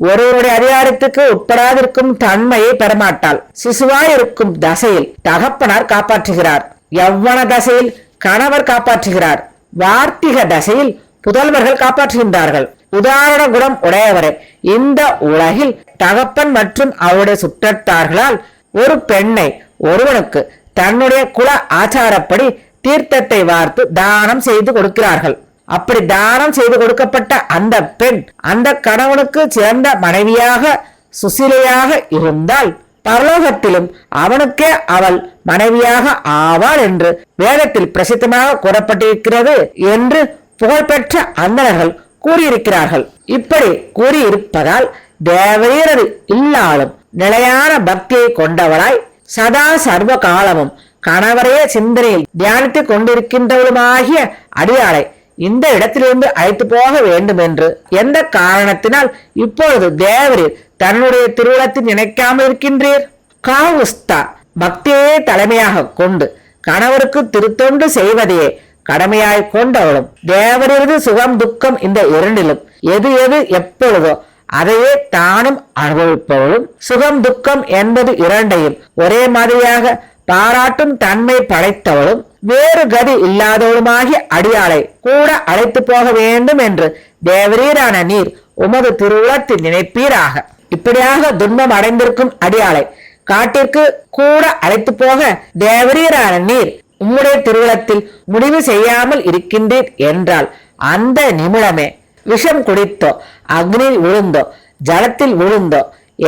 ஒருவருடைய அதிகாரத்துக்கு உட்படாதிருக்கும் தன்மையை பெறமாட்டாள். சிசுவாய் இருக்கும் தசையில் தகப்பனார் காப்பாற்றுகிறார். யவ்வன தசையில் கணவர் காப்பாற்றுகிறார். வார்த்திக தசையில் புதல்வர்கள் காப்பாற்றுகின்றார்கள். உதாரண குணம் உடையவரை இந்த உலகில் தகப்பன் மற்றும் அவருடைய சுற்றத்தார்களால் ஒரு பெண்ணை ஒருவனுக்கு தன்னுடைய குல ஆச்சாரப்படி தீர்த்தத்தை வார்த்து தானம் செய்து கொடுக்கிறார்கள். அப்படி தானம் செய்து கொடுக்கப்பட்ட அந்த பெண் அந்த கணவனுக்கு சிறந்த மனைவியாக சுசிலையாக இருந்தால் பரலோகத்திலும் அவனுக்கே அவள் மனைவியாக ஆவாள் என்று வேதத்தில் பிரசித்தமாக கூறப்பட்டிருக்கிறது என்று புகழ்பெற்ற அந்தணர்கள் கூறியிருக்கிறார்கள். இப்படி கூறியிருப்பதால் தேவரீரது இல்லாலும் நிலையான பக்தியை கொண்டவளாய் சதா சர்வ காலமும் கணவரையே சிந்தனையில் தியானித்துக் கொண்டிருக்கின்றவளுமாகிய அடியாளை இந்த இடத்திலிருந்து அழைத்து போக வேண்டும் என்று எந்த காரணத்தினால் இப்பொழுது தேவரீர் தன்னுடைய திருவுளத்தில் நினைக்காமல் இருக்கின்றீர்? காவுஸ்தா, பக்தியே தலைமையாக கொண்டு கணவருக்கு திருத்தொண்டு செய்வதையே கடமையாய் கொண்டவளும் தேவரீரது சுகம் துக்கம் இந்த இரண்டிலும் எது எது எப்பொழுதோ அதையே தானும் அனுபவிப்பவளும் சுகம் துக்கம் என்பது இரண்டையும் ஒரே மாதிரியாக பாராட்டும் தன்மை படைத்தவளும் வேறு கதி இல்லாதவளுமாகிய அடியாளை கூட அழைத்து போக வேண்டும் என்று தேவரீரான நீர் உமது திருவுளத்தில் நினைப்பீராக. இப்படியாக துன்பம் அடைந்திருக்கும் அடியாளை காட்டிற்கு கூட அழைத்து போக தேவரீரான நீர் உம்முடைய திருவுளத்தில் முடிவு செய்யாமல் இருக்கின்றீர் என்றால் அந்த நிமிடமே விஷம் குடித்தோ அக்னியில் விழுந்தோ ஜலத்தில் விழுந்தோ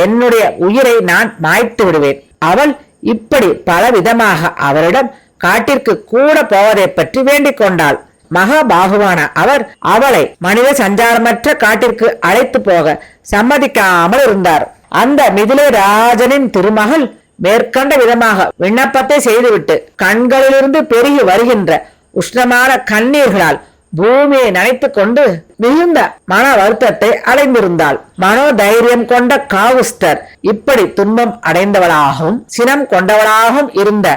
என்னுடைய உயிரை நான் மாய்த்து விடுவேன். அவள் இப்படி பலவிதமாக அவரிடம் காட்டிற்கு கூட போவதை பற்றி வேண்டிக் கொண்டாள். மகாபாகுவான அவர் அவளை மனித சஞ்சாரமற்ற காட்டிற்கு அழைத்து போக சம்மதிக்காமல் இருந்தார். அந்த மிதிலை ராஜனின் திருமகள் மேற்கண்ட விதமாக விண்ணப்பத்தை செய்துவிட்டு கண்களிலிருந்து பெருகி வருகின்ற உஷ்ணமான கண்ணீர்களால் பூமியை நனைத்துக் கொண்டு மிகுந்த மன வருத்தத்தை அடைந்திருந்தாள். மனோதைரியம் கொண்ட காவுஸ்டர் இப்படி துன்பம் அடைந்தவளாகவும் சினம் கொண்டவளாகவும் இருந்த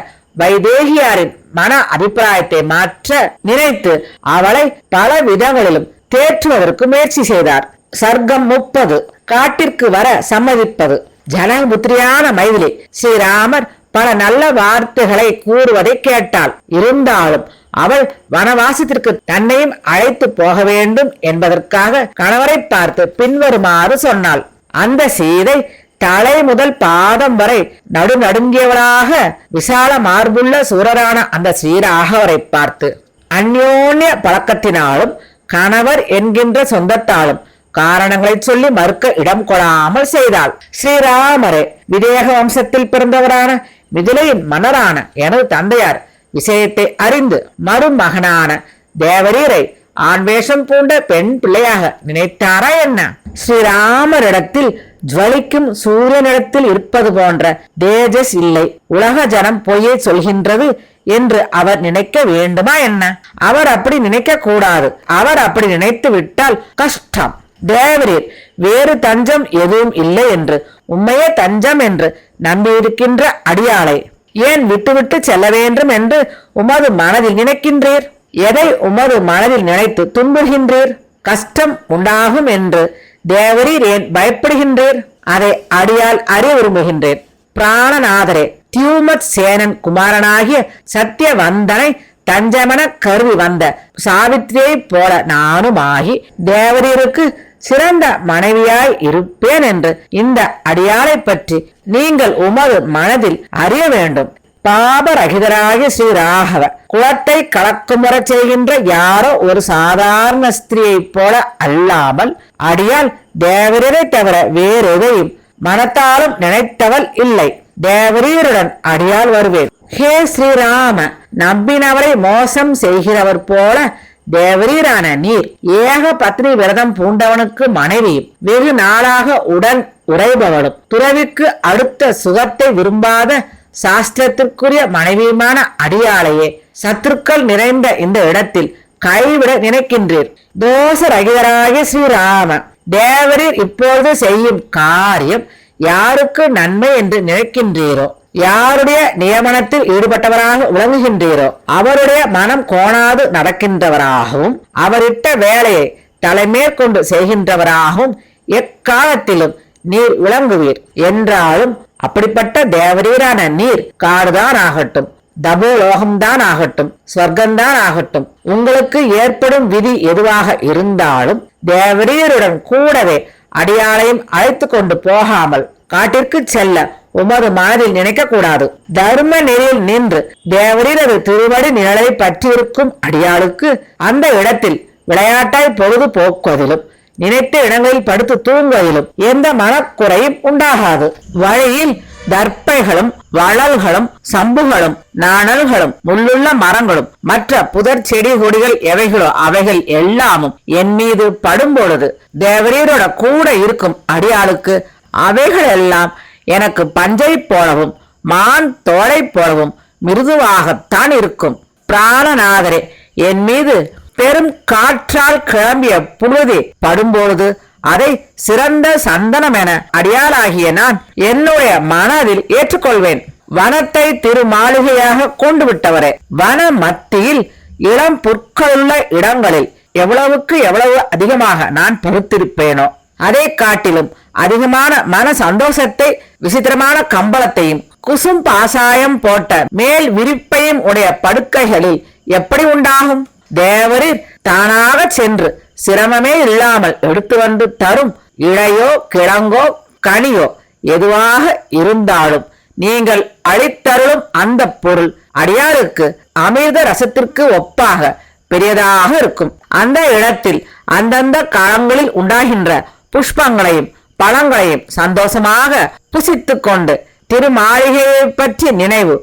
வைதேகியாரின் மன அபிப்பிராயத்தை மாற்ற நினைத்து அவளை பல விதங்களிலும் தேற்றுவதற்கு முயற்சி செய்தார். சர்க்கம் 30. காட்டிற்கு வர சம்மதிப்பது. ஜனபுத்திரியான மைதிலி ஸ்ரீராமர் பல நல்ல வார்த்தைகளை கூறுவதை கேட்டாள். இருந்தாலும் அவள் வனவாசத்திற்கு தன்னையும் அழைத்து போக வேண்டும் என்பதற்காக கணவரை பார்த்து பின்வருமாறு சொன்னாள். அந்த சீதை தலை முதல் பாதம் வரை நடுநடுங்கியவளாக விசால மார்புள்ள சூரரான அந்த ஸ்ரீராகவரை பார்த்து அந்யோன்ய பழக்கத்தினாலும் கணவர் என்கின்ற சொந்தத்தாலும் காரணங்களை சொல்லி மறுக்க இடம் கொள்ளாமல் செய்தாள். ஸ்ரீராமரே, விதேக வம்சத்தில் பிறந்தவரான மிதிலையின் மன்னரான எனது தந்தையார் விஷயத்தை அறிந்து மருமகனான தேவரீரை ஆண்வேஷம் பூண்ட பெண் பிள்ளையாக நினைத்தாரா என்ன? ஸ்ரீராமரிடத்தில் ஜுவலிக்கும் சூரியனிடத்தில் இருப்பது போன்ற தேஜஸ் இல்லை, உலக ஜனம் பொய்யை சொல்கின்றது என்று அவர் நினைக்க வேண்டுமா என்ன? அவர் அப்படி நினைக்க கூடாது. அவர் அப்படி நினைத்து விட்டால் கஷ்டம். தேவரீர் வேறு தஞ்சம் எதுவும் இல்லை என்று உண்மையே தஞ்சம் என்று நம்பியிருக்கின்ற அடியாளை ஏன் விட்டுவிட்டு செல்ல வேண்டும் என்று உமது மனதில் நினைக்கின்றீர்? எதை உமது மனதில் நினைத்து துன்புகின்றீர்? கஷ்டம் உண்டாகும் என்று தேவரீர் ஏன் பயப்படுகின்றீர்? அதை அடியால் அறிய விரும்புகின்றேன். பிராணநாதரே, தியூமத் சேனன் குமாரனாகிய சத்தியவந்தனை தஞ்சமென கருதி வந்த சாவித்திரியை போல நானுமாகி தேவரீருக்கு சிறந்த மனைவியாய் இருப்பேன் என்று இந்த அடியாளை பற்றி நீங்கள் உமது மனதில் அறிய வேண்டும். பாபரகிதராகிய ஸ்ரீராகவ குலத்தை கலக்குமுறை செய்கின்ற யாரோ ஒரு சாதாரண ஸ்திரியை போல அல்லாமல் அடியால் தேவரீரை தவிர வேறெதையும் மனத்தாலும் நினைத்தவள் இல்லை. தேவரீருடன் அடியால் வருவேன். ஹே ஸ்ரீராம, நம்பினவரை மோசம் செய்கிறவர் போல தேவரீரான நீர் ஏக பத்னி விரதம் பூண்டவனுக்கு மனைவியும் வெகு நாளாக உடன் உறைபவளும் துறவிக்கு அடுத்த சுகத்தை விரும்பாத சாஸ்திரத்திற்குரிய மனைவியுமான அடியாளையே சத்துருக்கள் நிறைந்த இந்த இடத்தில் கைவிட நினைக்கின்றீர். தோஷரகிதராகிய ஸ்ரீராம, தேவரீர் இப்பொழுது செய்யும் காரியம் யாருக்கு நன்மை என்று நினைக்கின்றீரோ, யாருடைய நியமனத்தில் ஈடுபட்டவராக விளங்குகின்றீரோ அவருடைய மனம் கோணாது நடக்கின்றவராகவும் அவரிட்ட வேலையை தலைமேற்கொண்டு செய்கின்றவராகவும் எக்காலத்திலும் நீர் விளங்குவீர். என்றாலும் அப்படிப்பட்ட தேவரீரான நீர் காடுதான் ஆகட்டும், தபோலோகம்தான் ஆகட்டும், ஸ்வர்க்கம்தான் ஆகட்டும், உங்களுக்கு ஏற்படும் விதி எதுவாக இருந்தாலும் தேவரீருடன் கூடவே அடியாளையும் அழைத்து கொண்டு போகாமல் காட்டிற்கு செல்ல உமது மனதில் நினைக்க கூடாது. தர்ம நெறியில் நின்று தேவரீரது திருவடி நிழலை பற்றியிருக்கும் அடியாளுக்கு அந்த இடத்தில் விளையாட்டாய் பொழுது போக்குவதிலும் நினைத்த இடங்களில் படுத்து தூங்குவதிலும் எந்த மனக்குறையும் உண்டாகாது. வழியில் தர்ப்பைகளும் வளல்களும் சம்புகளும் நாணல்களும் முள்ளுள்ள மரங்களும் மற்ற புதர் செடி கொடிகள் எவைகளோ அவைகள் எல்லாமும் என் மீது படும் பொழுது தேவரீரோட கூட இருக்கும் அடியாளுக்கு அவைகள் எல்லாம் எனக்கு பஞ்சை போலவும் மான் தோலை போலவும் மிருதுவாகத்தான் இருக்கும். பிராணநாதரே, என் மீது பெரும் காற்றால் கிளம்பிய புழுதி படும்பொழுது அதை சிறந்த சந்தனம் என அடியாளாகிய நான் என்னுடைய மனதில் ஏற்றுக்கொள்வேன். வனத்தை திருமாளிகையாக கொண்டு விட்டவரே, வன மத்தியில் இளம் புற்களுள்ள இடங்களில் எவ்வளவுக்கு எவ்வளவு அதிகமாக நான் பொறுத்திருப்பேனோ அதை காட்டிலும் அதிகமான மன சந்தோஷத்தை விசித்திரமான கம்பளத்தையும் குசும் பாசாயம் போட்ட மேல் விரிப்பையும் உடைய படுக்கைகளில் எப்படி உண்டாகும்? தேவரீர் தானாக சென்று சிரமமே இல்லாமல் எடுத்து வந்து தரும் இழையோ கிழங்கோ கனியோ எதுவாக இருந்தாலும் நீங்கள் அளித்தருளும் அந்த பொருள் அடியாருக்கு அமிர்த ரசத்திற்கு ஒப்பாக பெரியதாக இருக்கும். அந்த இடத்தில் அந்தந்த காலங்களில் உண்டாகின்ற புஷ்பங்களையும் பழங்களையும் சந்தோஷமாக புசித்து கொண்டு திருமாளிகையை பற்றி நினைவு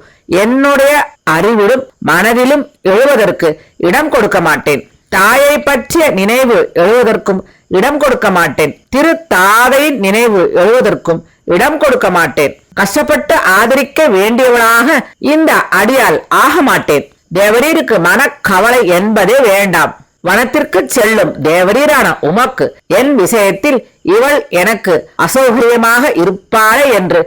என்னுடைய அறிவிலும் மனதிலும் எழுவதற்கு இடம் கொடுக்க மாட்டேன். தாயை பற்றிய நினைவு எழுவதற்கும் இடம் கொடுக்க மாட்டேன். திரு தாதையின் நினைவு எழுவதற்கும் இடம் கொடுக்க மாட்டேன். கஷ்டப்பட்டு ஆதரிக்க வேண்டியவளாக இந்த அடியால் ஆக மாட்டேன். தேவரீருக்கு மனக்கவலை என்பதே வேண்டாம். வனத்திற்கு செல்லும் தேவரீரான உமக்கு என் விஷயத்தில் இவள் எனக்கு அசௌகரியமாக இருப்பாளே என்று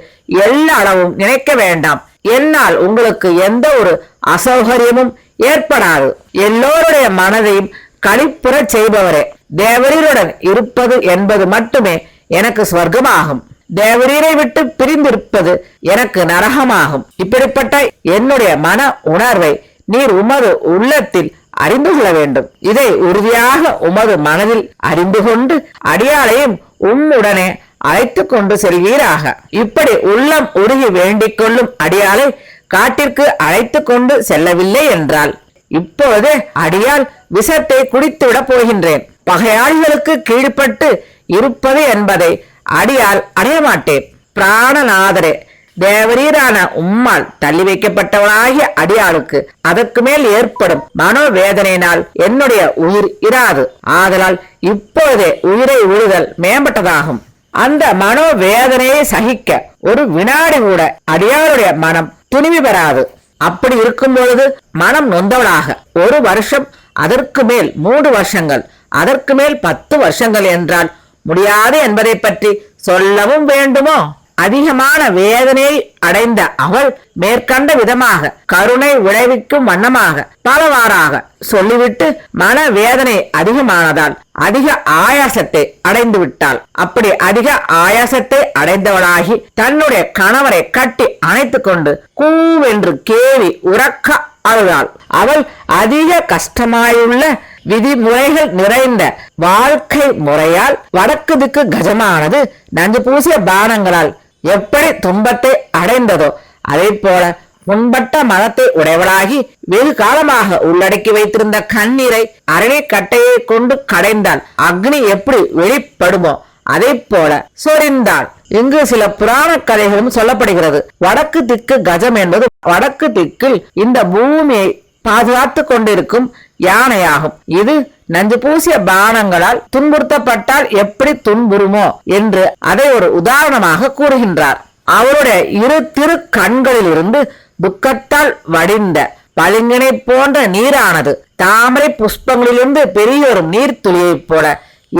எல்லா அளவும் நினைக்க வேண்டாம். என்னால் உங்களுக்கு எந்த ஒரு அசௌகரியமும் ஏற்படாது. எல்லோருடைய மனதையும் களிப்புற செய்பவரே, தேவரீருடன் இருப்பது என்பது மட்டுமே எனக்கு ஸ்வர்க்கமாகும். தேவரீரை விட்டு பிரிந்திருப்பது எனக்கு நரகமாகும். இப்படிப்பட்ட என்னுடைய மன உணர்வை நீர் உமது உள்ளத்தில் அறிந்து கொள்ள வேண்டும். இதை உறுதியாக உமது மனதில் அறிந்து கொண்டு அடியாளையும் உம்முடனே அழைத்து கொண்டு செல்வீராக. இப்படி உள்ளம் உருகி வேண்டிக் கொள்ளும் அடியாளை காட்டிற்கு அழைத்து கொண்டு செல்லவில்லை என்றால் இப்போது அடியால் விஷத்தை குடித்துவிடப் போகின்றேன். பகையாளிகளுக்கு கீழ்பட்டு இருப்பது என்பதை அடியால் அடைய மாட்டேன். பிராணநாதரே, தேவரீரான உம்மால் தள்ளி வைக்கப்பட்டவளாகிய அடியாளுக்கு அதற்கு மேல் ஏற்படும் மனோவேதனையினால் என்னுடைய உயிர் இராது. ஆதலால் இப்போதே உயிரை விடுதல் மேம்பட்டதாகும். அந்த மனோவேதனையை சகிக்க ஒரு வினாடி கூட அடியாளுடைய மனம் துணிவு பெறாது. அப்படி இருக்கும் பொழுது மனம் நொந்தவளாக 1 வருஷம், அதற்கு மேல் 3 வருஷங்கள், அதற்கு மேல் 10 வருஷங்கள் என்றால் முடியாது என்பதை பற்றி சொல்லவும் வேண்டுமோ? அதிகமான வேதனையை அடைந்த அவள் மேற்கண்ட விதமாக கருணை விளைவிக்கும் வண்ணமாக பலவாறாக சொல்லிவிட்டு மன வேதனை அதிகமானதால் அதிக ஆயாசத்தை அடைந்து விட்டாள். அப்படி அதிக ஆயாசத்தை அடைந்தவளாகி தன்னுடைய கணவரை கட்டி அணைத்துக் கொண்டு கூவென்று கேவி உறக்க அழுதாள். அவள் அதிக கஷ்டமாயுள்ள விதிமுறைகள் நிறைந்த வாழ்க்கை முறையால் வடக்கு திக்கு கஜமானது நஞ்சு பூசிய பானங்களால் எப்படி துன்பத்தை அடைந்ததோ அதை போல முன்பட்ட மனத்தை உடையவளாகி வெகு காலமாக உள்ளடக்கி வைத்திருந்த கண்ணீரை அரணி கட்டையை கொண்டு கடைந்தால் அக்னி எப்படி வெளிப்படுமோ அதை போல சொரிந்தாள். இங்கு சில புராண கதைகளும் சொல்லப்படுகிறது. வடக்கு திக்கு கஜம் என்பது வடக்கு திக்கில் இந்த பூமியை பாதுகாத்து கொண்டிருக்கும் யானையாகும். இது நஞ்சு பூசிய பானங்களால் துன்புறுத்தப்பட்டால் எப்படி துன்புறுமோ என்று அதை ஒரு உதாரணமாக கூறுகின்றார். அவருடைய 2 திரு கண்களில் இருந்து துக்கத்தால் வடிந்த பளிங்கினை போன்ற நீரானது தாமரை புஷ்பங்களிலிருந்து பெரியொரு நீர்த்துளியைப் போல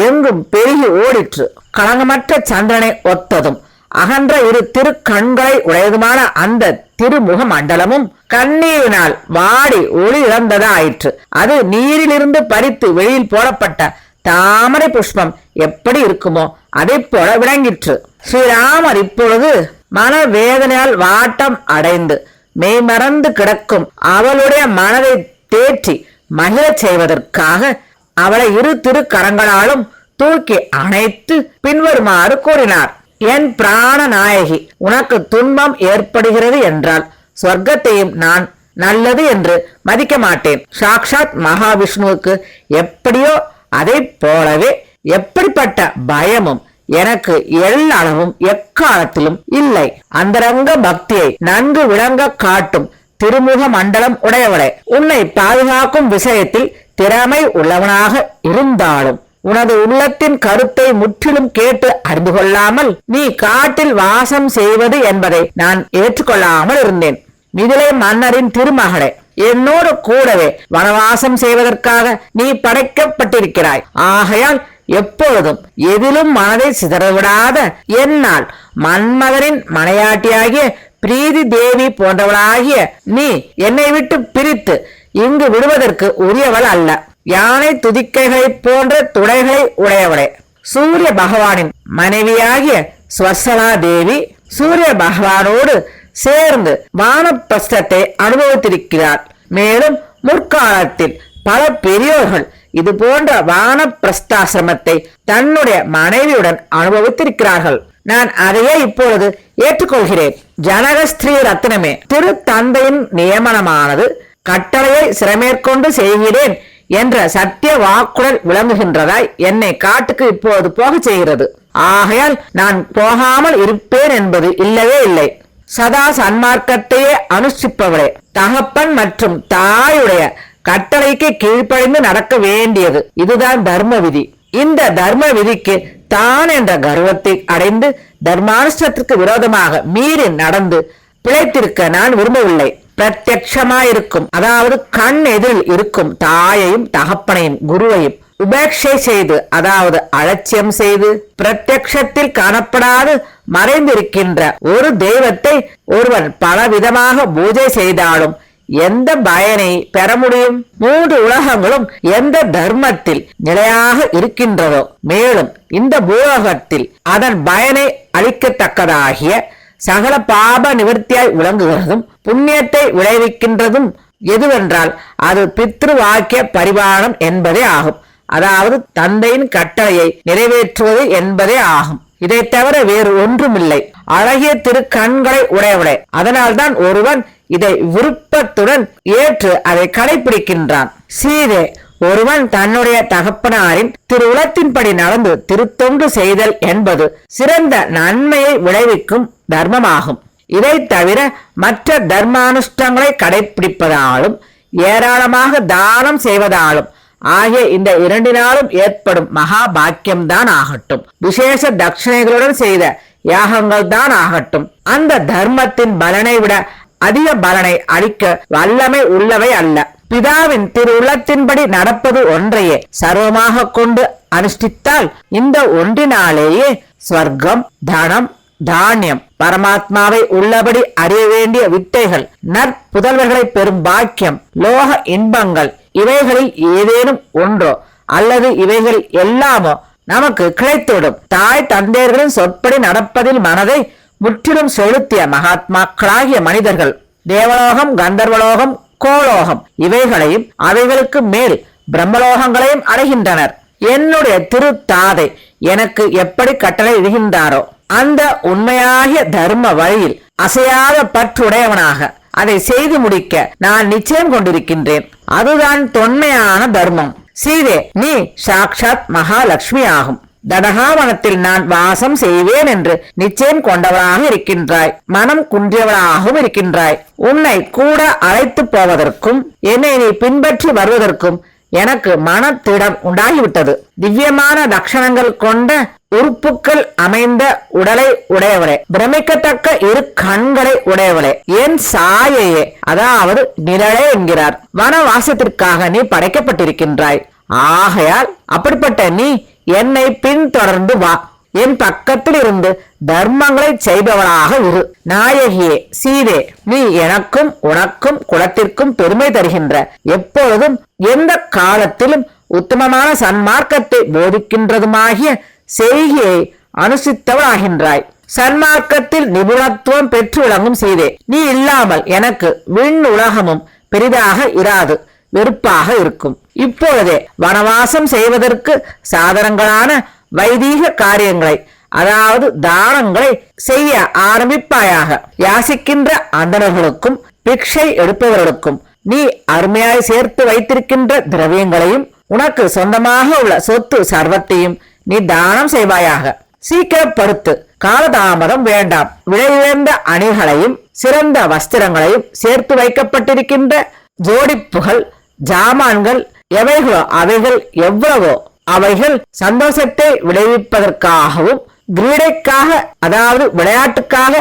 எங்கும் பெருகி ஓடிற்று. களங்கமற்ற சந்திரனை ஒத்ததும் அகன்ற 2 திரு கண்களை உடையதுமான அந்த திருமுக மண்டலமும் கண்ணீரினால் வாடி ஒளி இழந்ததாயிற்று. அது நீரிலிருந்து பறித்து வெளியில் போடப்பட்ட தாமரை புஷ்பம் எப்படி இருக்குமோ அதை போல விளங்கிற்று. ஸ்ரீராமர் இப்பொழுது மனவேதனையால் வாட்டம் அடைந்து மெய்மறந்து கிடக்கும் அவளுடைய மனதை தேற்றி மகிழச் செய்வதற்காக அவளை 2 திரு கரங்களாலும் தூக்கி அணைத்து பின்வருமாறு கூறினார். என் பிராண நாயகி, உனக்கு துன்பம் ஏற்படுகிறது என்றால் சொர்க்கத்தையும் நான் நல்லது என்று மதிக்க மாட்டேன். சாக்ஷாத் மகாவிஷ்ணுவுக்கு எப்படியோ அதை போலவே எப்படிப்பட்ட பயமும் எனக்கு எல்லளவும் எக்காலத்திலும் இல்லை. அந்தரங்க பக்தியை நன்கு விளங்க காட்டும் திருமுக மண்டலம் உடையவளே, உன்னை பாதுகாக்கும் விஷயத்தில் திறமை உள்ளவனாக இருந்தாலும் உனது உள்ளத்தின் கருத்தை முற்றிலும் கேட்டு அறிந்து கொள்ளாமல் நீ காட்டில் வாசம் செய்வது என்பதை நான் ஏற்றுக்கொள்ளாமல் இருந்தேன். மிதிலை மன்னரின் திருமகளே, என்னோடு கூடவே வனவாசம் செய்வதற்காக நீ படைக்கப்பட்டிருக்கிறாய். ஆகையால் எப்பொழுதும் எதிலும் மனதை சிதறவிடாத என்னால் மன்மதனின் மனையாட்டியாகிய பிரீதி தேவி போன்றவளாகிய நீ என்னை விட்டு பிரித்து இங்கு விடுவதற்கு உரியவள் அல்ல. யானை துதிக்கைகளை போன்ற துடைகளை உடையவளே, சூரிய பகவானின் மனைவியாகிய ஸ்வர்சலா தேவி சூரிய பகவானோடு சேர்ந்து வானப்பிரஸ்தத்தை அனுபவித்திருக்கிறார். மேலும் முற்காலத்தில் பல பெரியோர்கள் இது போன்ற வானப்பிரஸ்தாசிரமத்தை தன்னுடைய மனைவியுடன் அனுபவித்திருக்கிறார்கள். நான் அதையே இப்பொழுது ஏற்றுக்கொள்கிறேன். ஜனக ஸ்ரீ ரத்னமே, திரு தந்தையின் நியமனமானது கட்டளையை சிறமேற்கொண்டு செய்கிறேன் என்ற சத்திய வாக்குடன் விளங்குகின்றதாய் என்னை காட்டுக்கு இப்போது போக செய்கிறது. ஆகையால் நான் போகாமல் இருப்பேன் என்பது இல்லவே இல்லை. சதா சன்மார்க்கத்தையே அனுஷ்டிப்பவளே, தகப்பன் மற்றும் தாயுடைய கட்டளைக்கு கீழ்ப்படிந்து நடக்க வேண்டியது இதுதான் தர்ம விதி. இந்த தர்ம விதிக்கு தான் என்ற கர்வத்தை அடைந்து தர்மானுஷ்டத்திற்கு விரோதமாக மீறி நடந்து பிழைத்திருக்க நான் விரும்பவில்லை. பிரத்யட்சமாயிருக்கும், அதாவது கண் எதிரில் இருக்கும் தாயையும் தகப்பனையும் குருவையும் உபேட்சை செய்து, அதாவது அலட்சியம் செய்து, பிரத்யக்ஷத்தில் காணப்படாது மறைந்திருக்கின்ற ஒரு தெய்வத்தை ஒருவன் பலவிதமாக பூஜை செய்தாலும் எந்த பயனை பெற முடியும்? 3 உலகங்களும் எந்த தர்மத்தில் நிலையாக இருக்கின்றதோ, மேலும் இந்த பூலோகத்தில் அதன் பயனை அளிக்கத்தக்கதாகிய சகல பாப நிவர்த்தியாய் விளங்குகிறதும் புண்ணியத்தை விளைவிக்கின்றதும் எதுவென்றால் அது பித்ரு வாக்கிய பரிபாலனம் என்பதே ஆகும். அதாவது தந்தையின் கட்டளையை நிறைவேற்றுவது என்பதே ஆகும். இதை தவிர வேறு ஒன்றுமில்லை. அழகிய திரு கண்களை உடையவளே, அதனால்தான் ஒருவன் இதை விருப்பத்துடன் ஏற்று அதை கடைபிடிக்கின்றான். சீதே, ஒருவன் தன்னுடைய தகப்பனாரின் திருவுளத்தின்படி நடந்து திருத்தொண்டு செய்தல் என்பது சிறந்த நன்மையை விளைவிக்கும் தர்மமாகும். இதை தவிர மற்ற தர்மானுஷ்டங்களை கடைபிடிப்பதாலும் ஏராளமாக தானம் செய்வதாலும் ஆகிய இந்த 2 ஏற்படும் மகா பாக்கியம்தான் ஆகட்டும், விசேஷ தட்சிணைகளுடன் செய்த யாகங்கள் தான் ஆகட்டும், அந்த தர்மத்தின் பலனை விட அதிக பலனை அளிக்க வல்லமை உள்ளவை அல்ல. பிதாவின் திருவுள்ளத்தின்படி நடப்பது ஒன்றையே சர்வமாக கொண்டு அனுஷ்டித்தால் இந்த ஒன்றினாலேயே ஸ்வர்க்கம், தனம், தானியம், பரமாத்மாவை உள்ளபடி அறிய வேண்டிய வித்தைகள், நற்புதல்வர்களை பெறும் பாக்கியம், லோக இன்பங்கள் இவைகளில் ஏதேனும் ஒன்றோ அல்லது இவைகள் எல்லாமோ நமக்கு கிடைத்துவிடும். தாய் தந்தையர்களின் சொற்படி நடப்பதில் மனதை முற்றிலும் செலுத்திய மகாத்மாக்களாகிய மனிதர்கள் தேவலோகம், கந்தர்வலோகம், கோலோகம் இவைகளையும் அவைகளுக்கு மேல் பிரம்மலோகங்களையும் அடைகின்றனர். என்னுடைய திருத்தாதை எனக்கு எப்படி கட்டளை இடுகின்றாரோ அந்த உண்மையாகிய தர்ம வழியில் அசையாத பற்றுடையவனாக அதை செய்து முடிக்க நான் நிச்சயம் கொண்டிருக்கின்றேன். அதுதான் தொன்மையான தர்மம். சீதே, நீ சாக்ஷாத் மகாலட்சுமி ஆகும். தடகாவனத்தில் நான் வாசம் செய்வேன் என்று நிச்சயம் கொண்டவளாக இருக்கின்றாய். மனம் குன்றியவளாகவும் இருக்கின்றாய். உன்னை கூட அழைத்து போவதற்கும் என்னை நீ பின்பற்றி வருவதற்கும் எனக்கு மனத்திடம் உண்டாகிவிட்டது. திவ்யமான லட்சணங்கள் கொண்ட உறுப்புக்கள் அமைந்த உடலை உடையவளே, பிரமிக்கத்தக்க 2 கண்களை உடையவளே, என் சாயையே, அதாவது நிழலே என்கிறார். வனவாசத்திற்காக நீ படைக்கப்பட்டிருக்கின்றாய். ஆகையால் அப்படிப்பட்ட நீ என்னை பின்தொடர்ந்து வா. என் பக்கத்தில் இருந்து தர்மங்களை செய்பவளாக இரு. நாயகியே சீதே, நீ எனக்கும் உனக்கும் குலத்திற்கும் பெருமை தருகின்ற, எப்பொழுதும் எந்த காலத்திலும் உத்தமமான சன்மார்க்கத்தை போதிக்கின்றதுமாகிய செய்கையை அனுசித்தவளாகின்றாய். சன்மார்க்கத்தில் நிபுணத்துவம் பெற்று விளங்கும் சீதே, நீ இல்லாமல் எனக்கு விண் உலகமும் பெரிதாக இராது, வெறுப்பாக இருக்கும். இப்பொழுதே வனவாசம் செய்வதற்கு சாதனங்களான வைதீக காரியங்களை, அதாவது தானங்களை செய்ய ஆரம்பிப்பாயாக. யாசிக்கின்ற அந்தணர்களுக்கும் பிக்ஷை எடுப்பவர்களுக்கும் நீ அருமையாய் சேர்த்து வைத்திருக்கின்ற திரவியங்களையும் உனக்கு சொந்தமாக உள்ள சொத்து சர்வத்தையும் நீ தானம் செய்வாயாக. சீக்கிரப்படுத்து, காலதாமதம் வேண்டாம். விலை உயர்ந்த அணிகளையும் சிறந்த வஸ்திரங்களையும் சேர்த்து வைக்கப்பட்டிருக்கின்ற ஜோடிப்புகள், ஜாமான்கள் எவைகளோ அவைகள் எவ்வளவோ அவைகள் சந்தோஷத்தை விளைவிப்பதற்காகவும் கிரீடைக்காக, அதாவது விளையாட்டுக்காக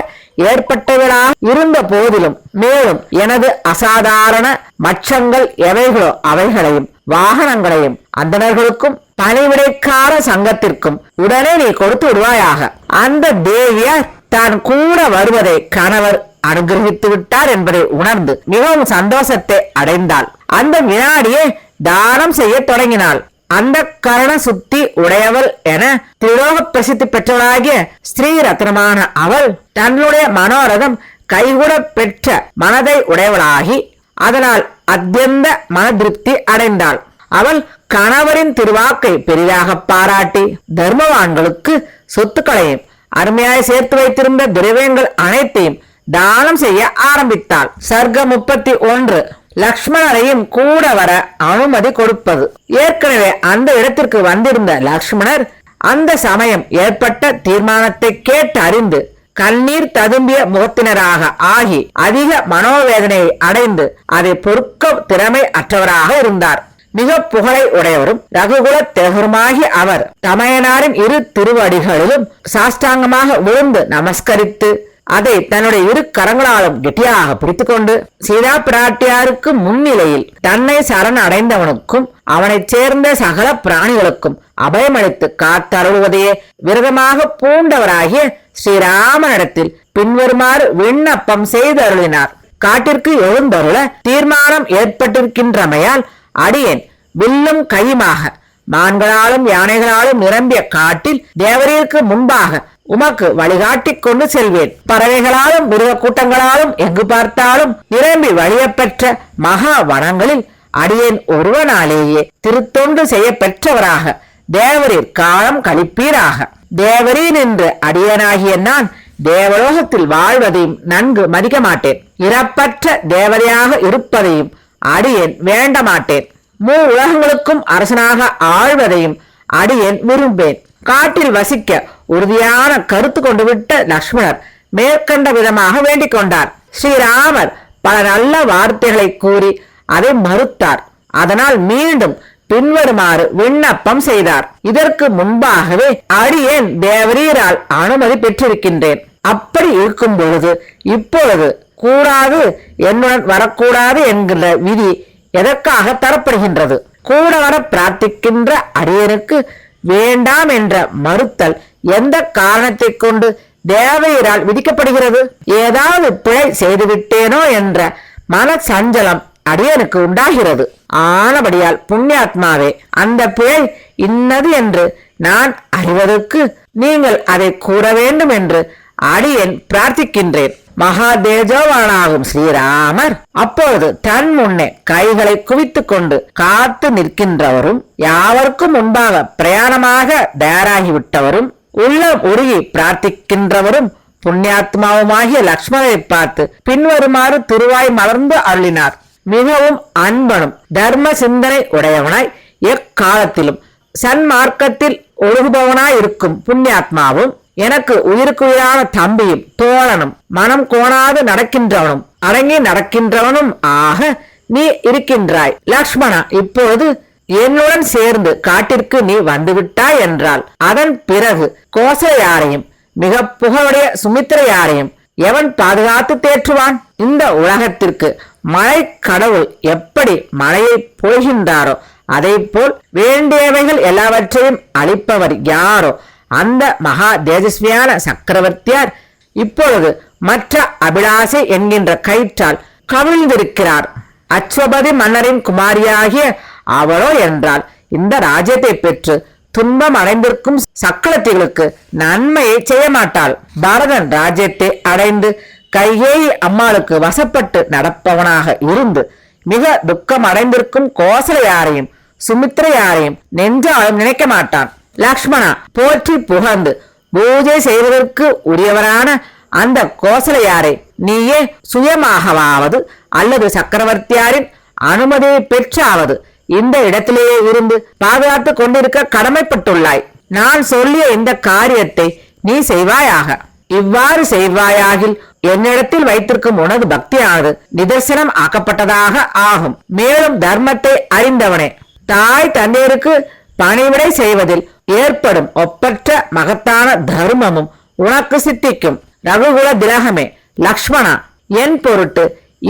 ஏற்பட்டவர்களாக இருந்த போதிலும், மேலும் எனது அசாதாரண மச்சங்கள் எவைகளோ அவைகளையும் வாகனங்களையும் அந்தணர்களுக்கும் பணிவிடைக்கார சங்கத்திற்கும் உடனே நீ கொடுத்து விடுவாயாக. அந்த தேவியார் தான் கூட வருவதை கணவர் அனுகிரகித்து விட்டார் என்பதை உணர்ந்து மிகவும் சந்தோஷத்தை அடைந்தாள். அந்த வினாடியே தானம் செய்ய தொடங்கினாள். அந்த கரண சுத்தி உடையவள் என திலோக பிரசித்தி பெற்றவளாகிய ஸ்ரீ ரத்னமான அவள் தன்னுடைய மனோரதம் கைகூட பெற்ற மனதை உடையவளாகி அதனால் அத்தியந்த மன திருப்தி அடைந்தாள். அவள் கணவரின் திருவாக்கை பெரிதாக பாராட்டி தர்மவான்களுக்கு சொத்துக்களையும் அருமையாய் சேர்த்து வைத்திருந்த திரவியங்கள் அனைத்தையும் தானம் செய்ய ஆரம்பித்தாள். சர்க்கம் 31. லக்ஷ்மணரையும் கூட வர அனுமதி கொடுப்பது. ஏற்கனவே அந்த இடத்திற்கு வந்திருந்த லக்ஷ்மணர் அந்த சமயம் ஏற்பட்ட தீர்மானத்தை கேட்டு அறிந்து கண்ணீர் ததும்பிய முகத்தினராக ஆகி அதிக மனோவேதனையை அடைந்து அதை பொறுக்க திறமை அற்றவராக இருந்தார். மிக புகழை உடையவரும் ரகுகுல திலகருமாகிய அவர் தமையனாரின் இரு திருவடிகளிலும் சாஷ்டாங்கமாக விழுந்து நமஸ்கரித்து அதை தன்னுடைய இரு கரங்களாலும் கெட்டியாக பிடித்துக் கொண்டு சீதா பிராட்டியாருக்கு முன்னிலையில் தன்னை சரண் அடைந்தவனுக்கும் அவனைச் சேர்ந்த சகல பிராணிகளுக்கும் அபயமளித்து காத்தருள்வதையே விரதமாக பூண்டவராகிய ஸ்ரீராமனிடத்தில் பின்வருமாறு விண்ணப்பம் செய்து அருளினார். காட்டிற்கு எழுந்தருள தீர்மானம் ஏற்பட்டிருக்கின்றமையால் அடியேன் வில்லும் கையுமாக மான்களாலும் யானைகளாலும் நிரம்பிய காட்டில் தேவரீருக்கு முன்பாக உமக்கு வழிகாட்டி கொண்டு செல்வேன். பறவைகளாலும் மிருக கூட்டங்களாலும் எங்கு பார்த்தாலும் நிரம்பி வழிய பெற்ற மகா வனங்களில் அடியேன் ஒருவனாலேயே திருத்தொண்டு செய்ய பெற்றவராக தேவரீர் காலம் கழிப்பீராக. தேவரீர் என்று அடியனாகிய நான் தேவலோகத்தில் வாழ்வதையும் நன்கு மதிக்க மாட்டேன். இறப்பற்ற தேவதையாக இருப்பதையும் அடியேன் வேண்ட மாட்டேன். உலகங்களுக்கும் அரசனாக ஆழ்வதையும் அடியேன் விரும்பேன். காட்டில் வசிக்க உறுதியான கருத்து கொண்டு விட்ட லக்ஷ்மணர் மேற்கண்ட விதமாக வேண்டிக் கொண்டார். ஸ்ரீராமர் பல நல்ல வார்த்தைகளை கூறி அதை மறுத்தார். அதனால் மீண்டும் பின்வருமாறு விண்ணப்பம் செய்தார். இதற்கு முன்பாகவே அடியேன் தேவரீரால் அனுமதி பெற்றிருக்கின்றேன். அப்படி இருக்கும் பொழுது இப்பொழுது கூடாது, என்னுடன் வரக்கூடாது என்கிற விதி எதற்காக தரப்படுகின்றது? கூட வர பிரார்த்திக்கின்ற அடியனுக்கு வேண்டாம் என்ற மறுத்தல் எந்த காரணத்தை கொண்டு தேவரீரால் விதிக்கப்படுகிறது? ஏதாவது பிழை செய்துவிட்டேனோ என்ற மன சஞ்சலம் அடியனுக்கு உண்டாகிறது. ஆனபடியால் புண்ணியாத்மாவே, அந்த பிழை இன்னது என்று நான் அறிவதற்கு நீங்கள் அதை கூற வேண்டும் என்று அடியேன் பிரார்த்திக்கின்றேன். மகாதேஜோவானாகும் ஸ்ரீராமர் அப்பொழுது தன் முன்னே கைகளை குவித்துக் கொண்டு காத்து நிற்கின்றவரும் யாவருக்கும் முன்பாக பிரயாணமாக தயாராகிவிட்டவரும் உள்ளம் உருகி பிரார்த்திக்கின்றவரும் புண்ணியாத்மாவுமாகிய லக்ஷ்மணரை பார்த்து பின்வருமாறு திருவாய் மலர்ந்து அருளினார். மிகவும் அன்பனும் தர்ம சிந்தனை உடையவனாய் எக்காலத்திலும் சன்மார்க்கத்தில் ஒழுகுபவனாய் இருக்கும் புண்ணியாத்மாவும் எனக்கு உயிருக்குயிரான தம்பியும் தோழனும் மனம் கோணாது நடக்கின்றவனும் அடங்கி நடக்கின்றவனும் ஆக நீ இருக்கின்றாய். லக்ஷ்மணா, இப்போது என்னுடன் சேர்ந்து காட்டிற்கு நீ வந்துவிட்டாய் என்றால் அதன் பிறகு கோசலையாரையும் மிக புகழுடைய சுமித்திரையாரையும் எவன் பாதுகாத்து தேற்றுவான்? இந்த உலகத்திற்கு மழை கடவுள் எப்படி மழையை பொழிகின்றாரோ அதை போல் வேண்டியவைகள் எல்லாவற்றையும் அளிப்பவர் யாரோ அந்த மகா தேஜஸ்வியான சக்கரவர்த்தியார் இப்பொழுது மற்ற அபிலாசை என்கின்ற கயிற்றால் கவிழ்ந்திருக்கிறார். அஸ்வபதி மன்னரின் குமாரியாகிய அவளோ என்றால் இந்த ராஜ்யத்தை பெற்று துன்பம் அடைந்திருக்கும் சக்கரவர்த்திகளுக்கு நன்மையை செய்ய மாட்டாள். பரதன் ராஜ்யத்தை அடைந்து கைகேயி அம்மாளுக்கு வசப்பட்டு நடப்பவனாக இருந்து மிக துக்கம் அடைந்திருக்கும் கோசலையாரையும் சுமித்திரையாரையும் நெஞ்சாலும் நினைக்க மாட்டான். லக்ஷ்மணா, போற்றி புகழ்ந்து பூஜை செய்வதற்கு உரியவரான அந்த கோசலையாரை நீயே சுயமாகவாவது அல்லது சக்கரவர்த்தியாரின் அனுமதியை பெற்றாவது இந்த இடத்திலேயே இருந்து பாதுகாத்து கொண்டிருக்க கடமைப்பட்டுள்ளாய். நான் சொல்லிய இந்த காரியத்தை நீ செய்வாயாக. இவ்வாறு செய்வாயாகில் என்னிடத்தில் வைத்திருக்கும் உனது பக்தியானது நிதர்சனம் ஆக்கப்பட்டதாக ஆகும். மேலும் தர்மத்தை அறிந்தவனே, தாய் தந்தையருக்கு பணிவிடை செய்வதில் ஏற்படும் ஒப்பற்ற மகத்தான தர்மமும் உனக்கு சித்திக்கும். ரகுகுல திலகமே, லக்ஷ்மணா, என் பொருட்டு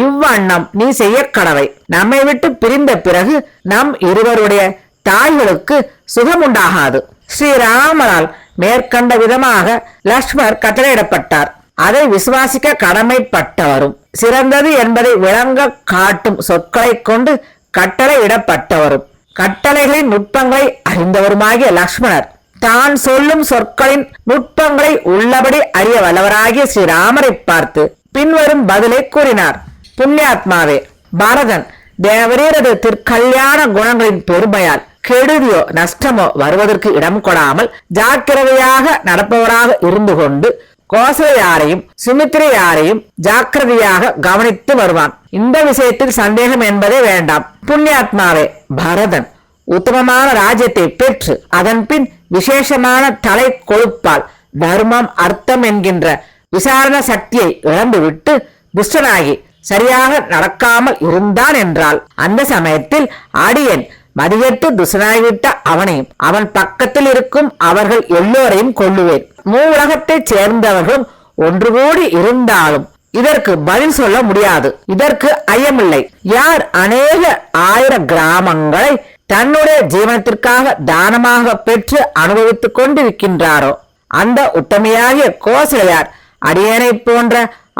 இவ்வண்ணம் நீ செய்ய கடவை. நம்மை விட்டு பிரிந்த பிறகு நம் இருவருடைய தாய்களுக்கு சுகமுண்டாகாது. ஸ்ரீராமனால் மேற்கண்ட விதமாக லக்ஷ்மணர் கட்டளையிடப்பட்டார். அதை விசுவாசிக்க கடமைப்பட்டவரும் சிறந்தது என்பதை விளங்க காட்டும் சொற்களை கொண்டு கட்டளையிடப்பட்டவரும் கட்டளைகளின் நுட்பங்களை அறிந்தவருமாகிய லக்ஷ்மணர் தான் சொல்லும் சொற்களின் நுட்பங்களை உள்ளபடி அறிய வல்லவராகிய ஸ்ரீராமரை பார்த்து பின்வரும் பதிலை கூறினார். புண்ணியாத்மாவே, பரதன் தேவரீரது திருக்கல்யாண குணங்களின் பெருமையால் கெடுதியோ நஷ்டமோ வருவதற்கு இடம் கொடாமல் ஜாக்கிரதையாக நடப்பவராக இருந்து கொண்டு கோசலையாரையும் சுமித்திரையாரையும் ஜாக்கிரதையாக கவனித்து வருவான். இந்த விஷயத்தில் சந்தேகம் என்பதே வேண்டாம். புண்ணியாத்மாவே, பரதன் உத்தமமான ராஜ்யத்தை பெற்று அதன் பின் விசேஷமான தலை கொழுப்பால் தர்மம் அர்த்தம் என்கின்ற விசாரண சக்தியை இழந்துவிட்டு துஷ்டனாகி சரியாக நடக்காமல் இருந்தான் என்றால் அந்த சமயத்தில் அடியேன் மதியட்டு துசனாய்விட்ட அவனையும் அவன் பக்கத்தில் இருக்கும் அவர்கள் எல்லோரையும் கொல்லுவேன். மூவுலகத்தைச் சேர்ந்தவர்களும் ஒன்று கூடி இருந்தாலும் இதற்கு பதில் சொல்ல முடியாது. இதற்கு ஐயமில்லை. யார் அநேக 1000 கிராமங்களை தன்னுடைய ஜீவனத்திற்காக தானமாக பெற்று அனுபவித்துக் கொண்டிருக்கின்றாரோ அந்த உத்தமையாகிய கோசலையார் அடியனை போன்ற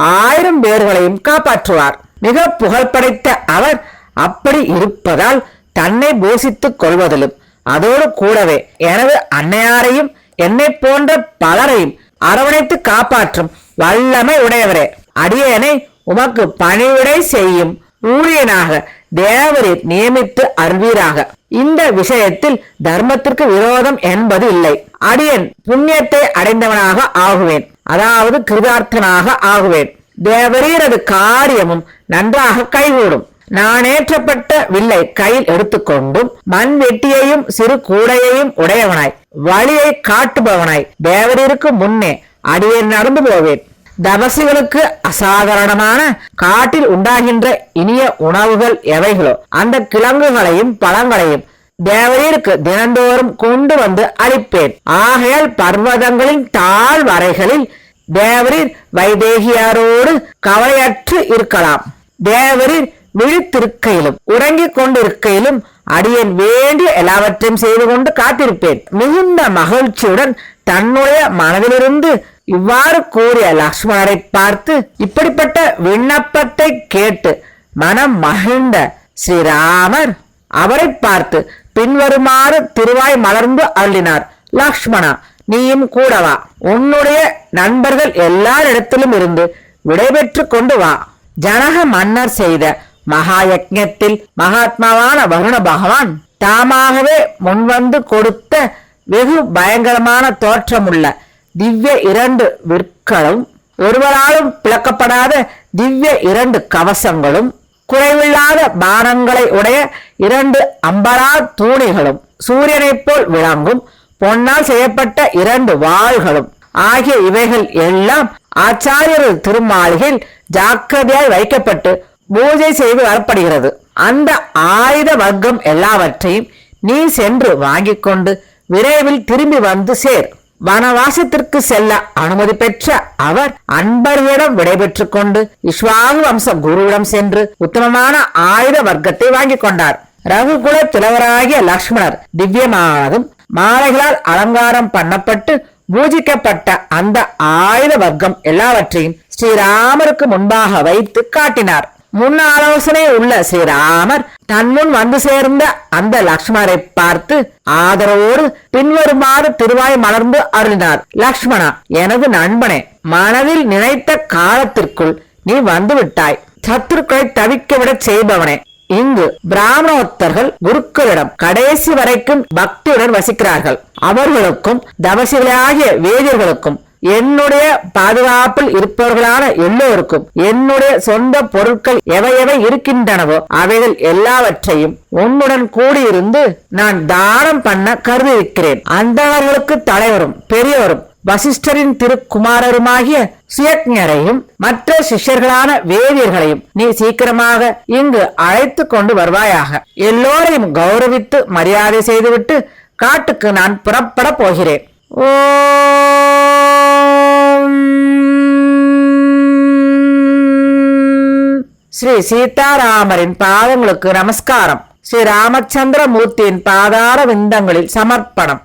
1000 பேர்களையும் காப்பாற்றுவார். மிக புகழ் படைத்த அவர் அப்படி இருப்பதால் தன்னை போஷித்துக் கொள்வதிலும் அதோடு கூடவே எனது அன்னையாரையும் என்னை போன்ற பலரையும் அரவணைத்து காப்பாற்றும் வல்லமை உடையவரே, அடியேனை உமக்கு பணிவிடை செய்யும் ஊழியனாக தேவரீர் நியமித்து அருள்வீராக. இந்த விஷயத்தில் தர்மத்திற்கு விரோதம் என்பது இல்லை. அடியேன் புண்ணியத்தை அடைந்தவனாக ஆகுவேன், அதாவது கிருதார்த்தனாக ஆகுவேன். தேவரீரது காரியமும் நன்றாக கைகூடும். நானேற்றப்பட்ட வில்லை கையில் எடுத்துக்கொண்டும் மண் வெட்டியையும் சிறு கூடையையும் உடையவனாய் வழியை காட்டுபவனாய் தேவரீருக்கு முன்னே அடியேன் நடந்து போவேன். தபசிகளுக்கு அசாதாரணமான காட்டில் உண்டாகின்ற இனிய உணவுகள் எவைகளோ அந்த கிழங்குகளையும் பழங்களையும் தேவரீருக்கு தினந்தோறும் கொண்டு வந்து அளிப்பேன். ஆகையால் பர்வதங்களின் தாழ்வரைகளில் தேவரீர் வைதேகியாரோடு கவலையற்று இருக்கலாம். தேவரீர் விழித்திருக்கையிலும் உறங்கிக் கொண்டிருக்கையிலும் அடியேன் வேண்டிய எல்லாவற்றையும் செய்து கொண்டு காத்திருப்பேன். மிகுந்த மகிழ்ச்சியுடன் தன்னுடைய மனதிலிருந்து இவ்வாறு கூறிய லக்ஷ்மணரை பார்த்து இப்படிப்பட்ட விண்ணப்பத்தை கேட்டு மனம் மகிழ்ந்த ஸ்ரீராமர் அவரை பார்த்து பின்வருமாறு திருவாய் மலர்ந்து அருளினார். லக்ஷ்மணா, நீயும் கூடவா. உன்னுடைய நண்பர்கள் எல்லாரிடத்திலும் இருந்து விடைபெற்று கொண்டு வா. ஜனக மன்னர் செய்த மகா யஜ்ஞத்தில் மகாத்மாவான வருண பகவான் தாமாகவே முன்வந்து கொடுத்த வெகு பயங்கரமான தோற்றமுள்ள திவ்ய 2 விற்களும் ஒருவராலும் பிளக்கப்படாத திவ்ய 2 கவசங்களும் குறைவில்லாத பானங்களை உடைய 2 அம்பரா தூணிகளும் சூரியனைப் போல் விளங்கும் பொன்னால் செய்யப்பட்ட 2 வாள்களும் ஆகிய இவைகள் எல்லாம் ஆச்சாரியரது திருமாளிகையில் ஜாக்கிரதையாய் வைக்கப்பட்டு பூஜை செய்து வரப்படுகிறது. அந்த ஆயுத வர்க்கம் எல்லாவற்றையும் நீ சென்று வாங்கிக் கொண்டு விரைவில் திரும்பி வந்து சேர். வனவாசத்திற்கு செல்ல அனுமதி பெற்ற அவர் அன்பர்களிடம் விடைபெற்று கொண்டு இஸ்வாகு வம்ச குருவிடம் சென்று உத்தமமான ஆயுத வர்க்கத்தை வாங்கிக் கொண்டார். ரகுகுல திலவராகிய லக்ஷ்மணர் திவ்யமானதும் மாலைகளால் அலங்காரம் பண்ணப்பட்டு பூஜிக்கப்பட்ட அந்த ஆயுத வர்க்கம் எல்லாவற்றையும் ஸ்ரீராமருக்கு முன்பாக வைத்து காட்டினார். முன் ஆலோசனை உள்ள ஸ்ரீராமர் தன்முன் வந்து சேர்ந்த அந்த லக்ஷ்மணரை பார்த்து ஆதரவோடு பின்வருமாறு திருவாய் மலர்ந்து அருளினார். லக்ஷ்மணா, எனது நண்பனே, மனதில் நினைத்த காலத்திற்குள் நீ வந்து விட்டாய். சத்துருக்களை தவிக்க விட செய்பவனே, இங்கு பிராமணோத்தர்கள் குருக்களிடம் கடைசி வரைக்கும் பக்தியுடன் வசிக்கிறார்கள். அவர்களுக்கும் தபசிகளாகிய வேதியர்களுக்கும் என்னுடைய பாதுகாப்பில் இருப்பவர்களான எல்லோருக்கும் என்னுடைய சொந்த பொருட்கள் எவை இருக்கின்றனவோ அவைகள் எல்லாவற்றையும் உன்னுடன் கூடியிருந்து நான் தானம் பண்ண கருதியிருக்கிறேன். அந்தவர்களுக்கு தலைவரும் பெரியவரும் வசிஷ்டரின் திருக்குமாரருமாகிய சுயக்ஞரையும் மற்ற சிஷ்யர்களான வேதியர்களையும் நீ சீக்கிரமாக இங்கு அழைத்து கொண்டு வருவாயாக. எல்லோரையும் கௌரவித்து மரியாதை செய்துவிட்டு காட்டுக்கு நான் புறப்பட போகிறேன். ஸ்ரீ சீதாராமரின் பாதங்களுக்கு நமஸ்காரம். ஸ்ரீ ராமச்சந்திர மூர்த்தியின் பாதார விந்தங்களில் சமர்ப்பணம்.